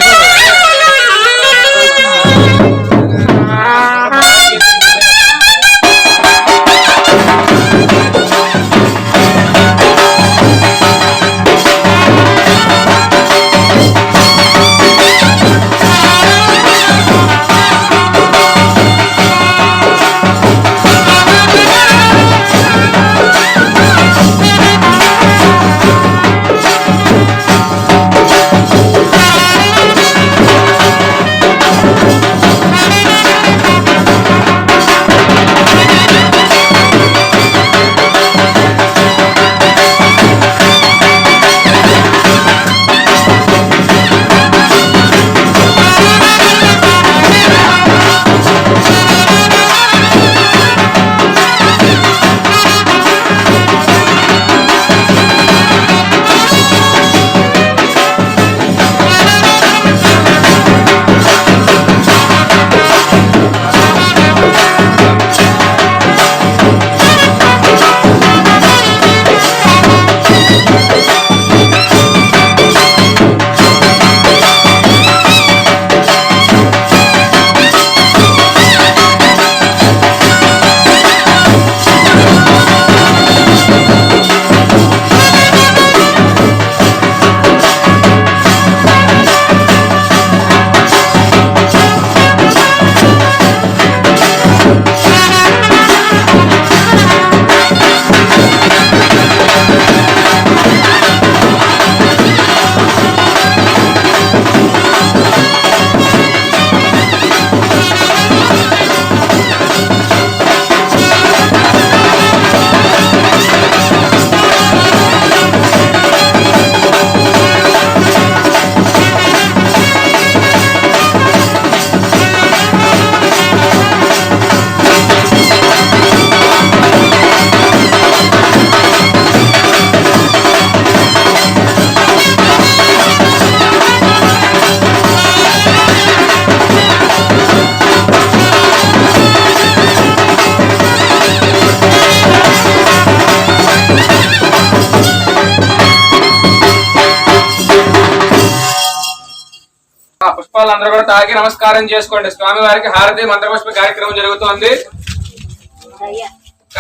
పుష్పాలు అందరూ కూడా తాగి నమస్కారం చేసుకోండి. స్వామి వారికి హారతి మంత్రపుష్ప కార్యక్రమం జరుగుతోంది.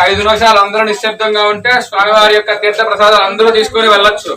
5 నిమిషాలు అందరూ నిశ్శబ్దంగా ఉంటే స్వామివారి యొక్క తీర్థ ప్రసాదాలు అందరూ తీసుకుని వెళ్ళొచ్చు.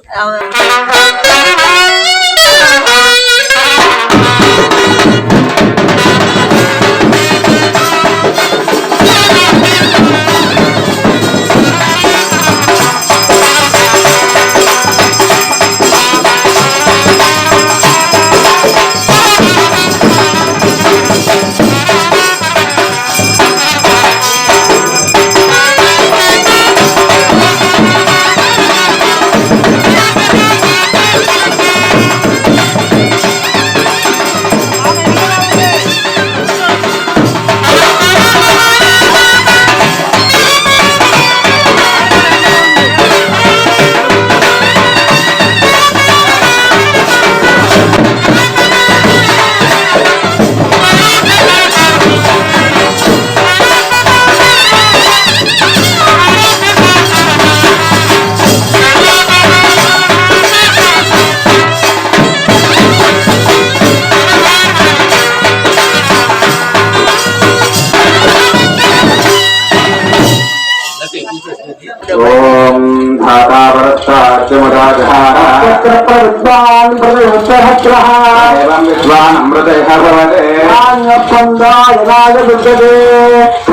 ఓం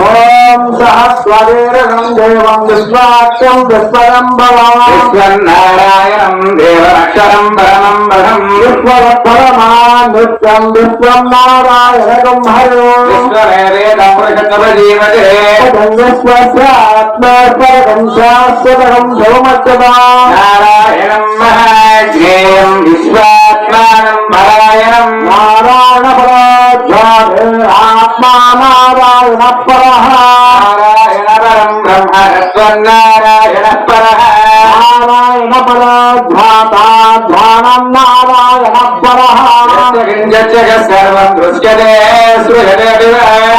ఓం సహస్వదేవం దేవం విశ్వాఖ్యం విశ్వరం భవానారాయణం దేవరక్షరం పరమం వరం విశ్వర పరమా నిత్యం విశ్వం నారాయణం హరో విశ్వరేవేదీవతే విశ్వస్యాత్మస్వరం శాశ్వతం భౌమత్వదా నారాయణం మహాజ్ఞేయం విశ్వాత్మానం నారాయణం నారాయణ పరాధ్యాదే ఆత్మా నారాయణ పరః నారాయణ పరం బ్రహ్మ తత్వన్నారాయణ పరః నారాయణ పరాధ్యాతా ధ్యానం నారాయణ పరః సర్వం దృశ్యతే సృజతే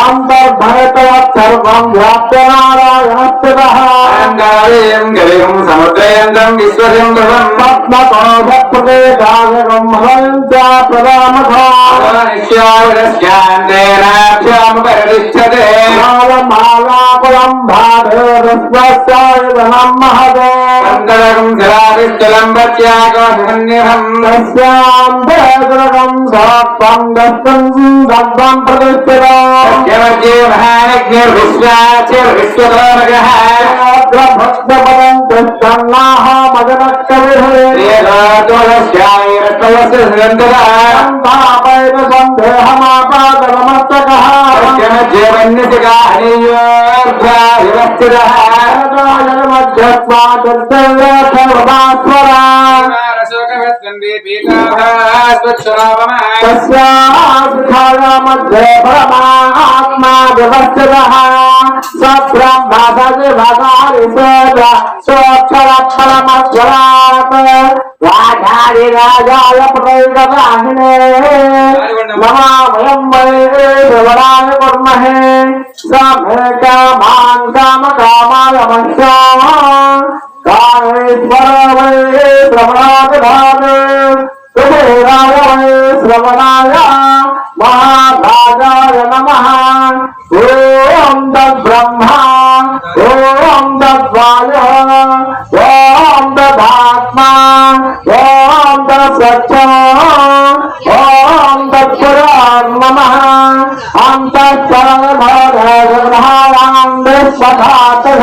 అంతర్భయత సర్వం వ్యాప్త నారాయణ స్థితః అంగాయం గరిం సముద్రయంతం విశ్వసింధువం పద్మకోభప్రదేశాయకం హరం చ ప్రదామథానిశ్యావిరస్యాందేనాభ్యాముపరిష్టతే మాలాపరం భాగే విశ్వస్యాయుధనం మహదే అంతరకం శరావిష్టలం ప్రత్యాగోషన్యహం తస్యాం దేశరకం సాత్వం దస్తం దగ్ధం ప్రతిష్ఠితా సత్యవజ్ఞే మహాయజ్ఞర్విశ్వాచిర్విశ్వతోరగః భక్తపదం కృష్ణన్నాహ మదనక్కవిః ేదోదశ్యాయిరష్టవస్య సుగంధః సంతాపైన సందేహమాపాదనమస్తకః సత్యమజ్జేవన్యసికా హనియోర్ధ్యావివస్థితః మధ్యస్వాదర్శర్వభాస్వరా తస్యాసుఖాయ మధ్యే పరమాత్మా వివస్థితః సబ్రహ్మసది భగారి సోక్షరక్షరమధ్వరాత్ రాజాది రాజాయ ప్రయోగవాహినే నమామయం వై శ్రవణాయ కుర్మహే సమే కామాన్ కామకామాయ మహ్యామ కామేశ్వర వై శ్రవణాయ కుబేరాయ వై శ్రవణాయ మహారాజాయ నమః ఓం తద్బ్రహ్మ ఓం తద్వాయ ఓం తదాత్మా ఓం తత్సత్యం ఓం తత్పురాన్ నమః అంతఃకరణభాగం విశ్వధాతః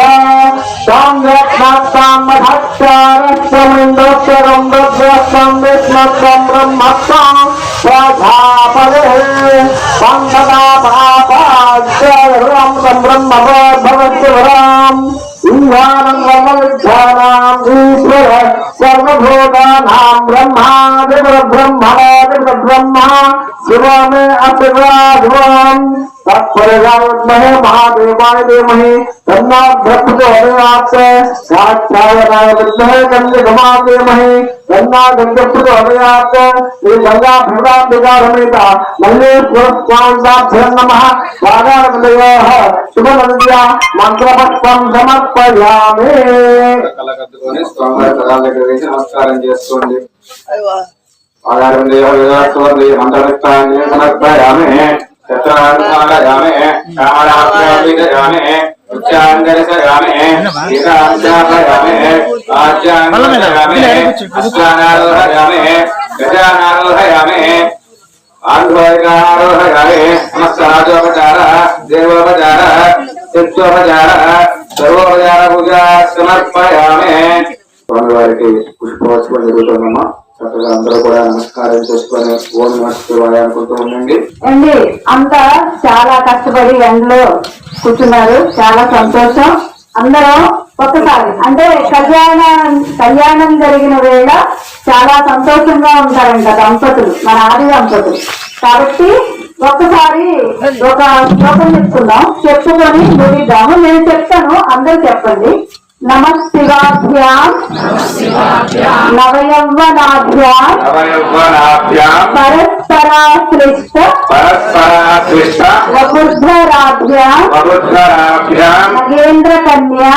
సంయత్నం మధక్షారస్వమిందోక్షరం రుద్రస్వం విష్ణుత్వం బ్రహ్మత్వం స్వధాపదే సంగదా పాపాజ్యం బ్రహ్మభవద్భవత్వరాం ఇంద్రానం బ్రహ్మవిద్యానాం ఈశ్వర సర్వభూతానాం బ్రహ్మాదిపరబ్రహ్మణాదిపరబ్రహ్మ శివమే అసురాధువం तत्परमहे महादेवाय धीमहि तन्नो प्रचोदयात् साक्षायनाय विद्महे गंगेधमाय धीमहि तन्नो गंगप्रचोदयात् श्री गंगा भगवान्दिगारमेता मल्लेश्वर स्वामिनाथ्यै नमः स्वागतमयोः शुभनन्द्या मंत्रपुष्पं समर्पयामि కలకత్తుకొని స్వామివారి పదాల దగ్గర వేసి నమస్కారం చేసుకోండి. ఆధారం దేవసువర్ణీయ మంత్రస్థాన్ని సమర్పయామి చత్రాన్ని కామరాజ్యామి ఉచ్చాంగరసయామి గీతాంచాపయామి ఆజ్యామి అష్టానారోహయామి గజానారోహయామి ఆంధ్రోపచారయామి నమస్కారోపచార దేవోపచార సిద్ధోపచార సర్వోపచార పూజా సమర్పయామి. స్వామివారికి పుష్పోత్సవం జరుగుతుందమ్మా. చక్కగా అందరూ కూడా నమస్కారం చేసుకొని ఓం నమః శివాయ అనుకుంటూ ఉండండి. అండి అంతా చాలా కష్టపడి ఎండలో కూర్చున్నారు. చాలా సంతోషం. అందరూ ఒక్కసారి అంటే కళ్యాణం జరిగిన వేళ చాలా సంతోషంగా ఉంటారంట దంపతులు, మన ఆది దంపతులు. కాబట్టి ఒక్కసారి ఒక శ్లోకం చెప్పుకుందాం, చెప్పుకొని ముగిద్దాము. నేను చెప్తాను, అందరూ చెప్పండి. నమశివాభ్యాం నవయౌవనాభ్యాం పరస్పరాశ్లిష్ట వపుర్ధరాభ్యాం నగేంద్ర కన్యా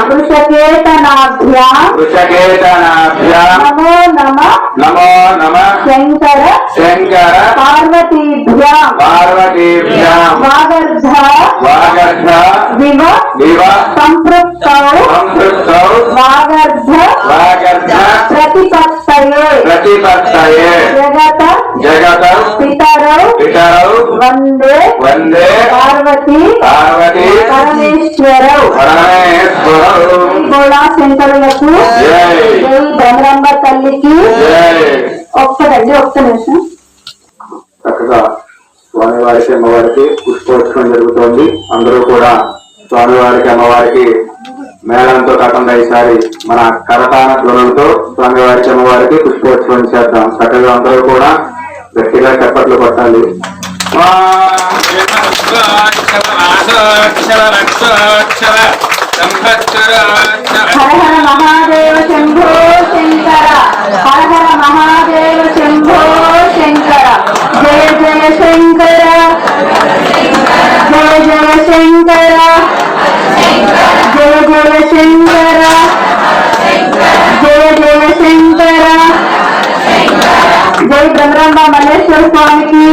వృషకేతనాభ్యాం నమో నమ శంకర పార్వతీభ్యాం వాగర్ధ వివ సంపృక్తౌ వాగర్ధ ప్రతిపత్తయే జగత పితరౌ వందే పార్వతీ పరమేశ్వరౌ గోళా శంకరులకు భ్రమరంబ తల్లికి. ఒక్క నిమిషం. చక్కగా స్వామివారికి అమ్మవారికి పుష్పోత్సవం జరుగుతోంది. అందరూ కూడా స్వామివారికి అమ్మవారికి మేళంతో కాకుండా ఈసారి మన కరతాన ధ్వనులతో స్వామివారికి అమ్మవారికి పుష్పోత్సవం చేద్దాం. చక్కగా అందరూ కూడా గట్టిగా చప్పట్లు కొట్టాలి. హర హర మహాదేవ శంభో శంకర, హర హర మహాదేవ శంభో శంకర, జయ జయ శంకర, జయ జయ శంకర, జయ జయ శంకర, జయ జయ శంకర. జై భ్రమరాంబ మల్లేశ్వర స్వామికి.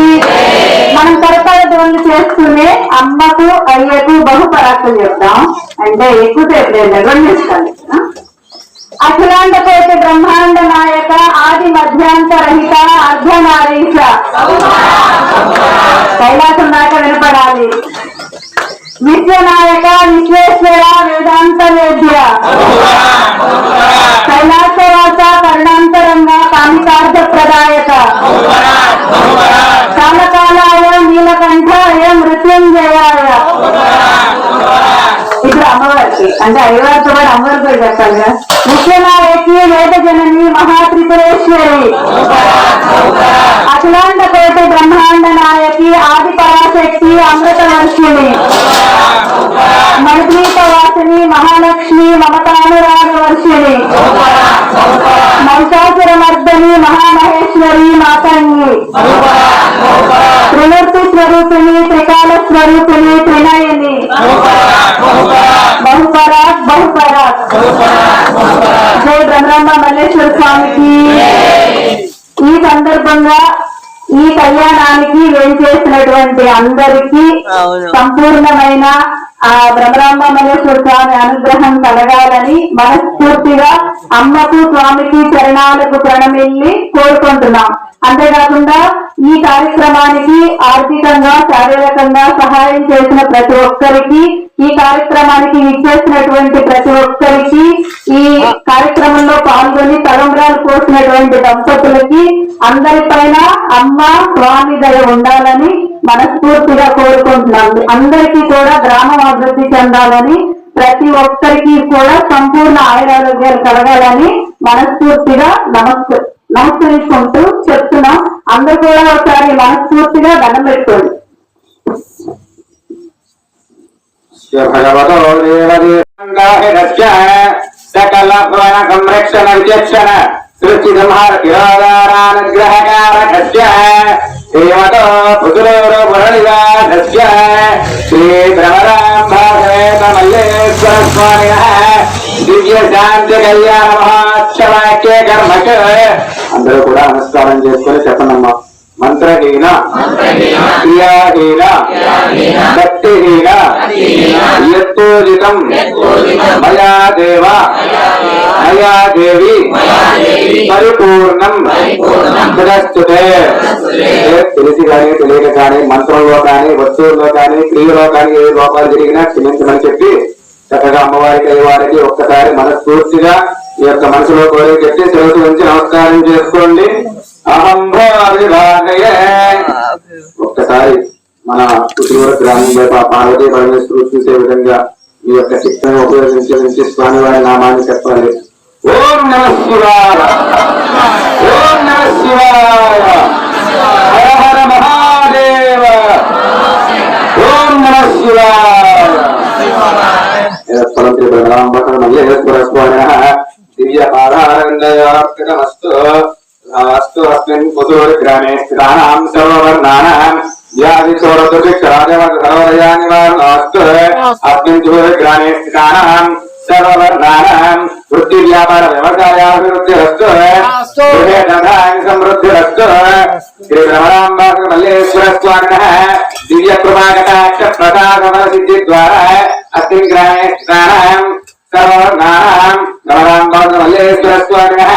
మనం కరతాళ ధ్వనులు చేస్తూనే అమ్మకు అయ్యకు బహుపరాక్తం చెప్తాం. అంటే ఎక్కువసేపు లేదు, రెండు ఇస్తాను. అఖిలాండ కోట బ్రహ్మాండ నాయక ఆది మధ్యాంతరహిత అర్ధనారీశ. కైలాసం నాయక వినపడాలి. విశ్వనాయక విశ్వేశ్వర వేదాంత వేద్య. కైలాసవాస కరుణాంతరంగ కామితార్థ ప్రదాయక. కాలకాలాయ నీలకంఠాయ మృత్యుంజయాయ. ఇప్పుడు అమ్మవారికి అంటే అయ్యవారితో పాటు అమ్మవారి పేరు చెప్పాలిగా. విశ్వనాయకి వేద జనని మహాత్రిపురేశ్వరి. అఖిలాండ కోట బ్రహ్మాండ నాయకి ఆది పరాశక్తి అమృత వర్షిణి. మణిద్వీప వాసిని మహాలక్ష్మి మమతానురాగ వర్షిణి. మహిషాసుర మర్దని మహామహేశ్వరి మాతంగి. త్రిమూర్తి స్వరూపిణి త్రికాల స్వరూపిణి త్రినయని. బహుపరాక్ బహుపరాక్. జై భ్రమరాంబ మల్లేశ్వర స్వామికి. ఈ సందర్భంగా ఈ కళ్యాణానికి వేంచేసినటువంటి అందరికీ సంపూర్ణమైన ఆ భ్రమరాంబ మల్లేశ్వర స్వామి అనుగ్రహం కలగాలని మనస్ఫూర్తిగా అమ్మకు స్వామికి చరణాలకు ప్రణమిల్లి కోరుకుంటున్నాం. అంతేకాకుండా ఈ కార్యక్రమానికి ఆర్థికంగా శారీరకంగా సహాయం చేసిన ప్రతి ఒక్కరికి, ఈ కార్యక్రమానికి ఇచ్చేసినటువంటి ప్రతి ఒక్కరికి, ఈ కార్యక్రమంలో పాల్గొని తలంబ్రాలు పోసినటువంటి దంపతులకి అందరిపైన అమ్మ స్వామి దయ ఉండాలని మనస్ఫూర్తిగా కోరుకుంటున్నాం. అందరికీ కూడా గ్రామం అభివృద్ధి చెందాలని, ప్రతి ఒక్కరికి కూడా సంపూర్ణ ఆయురారోగ్యాలు కలగాలని మనస్ఫూర్తిగా నమస్కరించుకుంటూ చెప్తున్నాం. అందరూ కూడా ఒకసారి మనస్ఫూర్తిగా దండం పెట్టుకోండి. సకల భువన సంరక్షణ విచక్షణ సృష్టి సంహారగ్రహకారకస్య శ్రీమతో పుతులోరు మురళిదాసస్య శ్రీ భ్రమరాంబ మల్లేశ్వర స్వామినః దివ్య శాంతి కళ్యాణ మహోత్సవాఖ్య కర్మక అందరూ కూడా నమస్కారం చేసుకొని చెప్పనమ్మా. మంత్రహీన క్రియాహీన భక్తిహీన యత్తోజితం మయా దేవ మయా దేవి పరిపూర్ణం ప్రస్తుతే. తెలిసి కానీ తెలియక కానీ మంత్రంలో కానీ వస్తువుల్లో కానీ క్రియలో కానీ ఏ లోపాలు జరిగినా క్షమించమని చెప్పి చక్కగా అమ్మవారికి అయ్యవారికి ఒక్కసారి మనస్ఫూర్తిగా ఈ యొక్క మనసులో కోరిక చెప్పి శిరస్సు ఉంచి నమస్కారం చేసుకోండి. ఒక్కసారి మన పుట్టినూరు గ్రామంలో పార్వతీ పరమేశ్వరుడు చూసే విధంగా ఈ యొక్క శక్తిని ఉపయోగించి స్వామి వారి నామాన్ని చెప్పాలి. ఓం నమః శివాయ, ఓం నమః శివాయ, హర హర మహాదేవ, ఓం నమః శివాయ. దివ్య పాదారంగయార్పితమస్తు అస్తు అస్మిన్ పుతూరి గ్రామే స్థితానాం సర్వవర్ణానాం వ్యాధిచోరదుర్భిక్షరాజవదయాని వార్ణాస్తు అస్మిన్ పుతూరి గ్రామే స్థితానాం సర్వవర్ణానాం వృత్తి వ్యాపార వ్యవసాయాభివృద్ధిరస్తు గృహే ధనాని సమృద్ధిరస్తు. శ్రీ రమణాంబాస మల్లేశ్వర స్వామినః దివ్య కృపాకటాక్ష ప్రసాద సిద్ధి ద్వారా అస్మిన్ గ్రామే స్థితానాం సర్వవర్ణానాం రమణాంబాస మల్లేశ్వర స్వామినః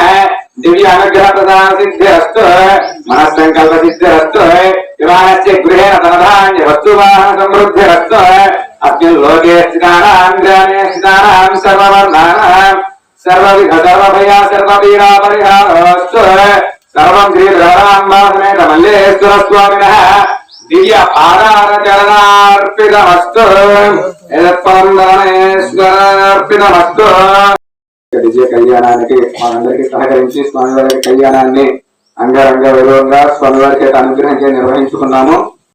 దివ్య అనుగ్రహ ప్రదాన సిద్ధిరస్తు. మనస్సంకల్ప సిద్ధిరస్తు. విమానస్య గృహేణ ధనధాన్య వస్తువాహన సమృద్ధిరస్తు. అస్మిన్ లోకే స్థితానాం గ్రామే స్థితానాం సర్వవర్ణానాం సర్వవిధ సర్వభయ సర్వపీడా పరిహారోస్తు. సర్వం శ్రీ రమణాంబాసమేత మల్లేశ్వర స్వామినః దివ్య పాదారచరణార్పితమస్తు. యత్పందనేశ్వరార్పితమస్తు. విజయ కళ్యాణానికి మనందరికీ సహకరించి స్వామివారి కళ్యాణాన్ని అంగరంగ వైభవంగా స్వామివారి చేత అనుగ్రహించి నిర్వహించుకున్నాము.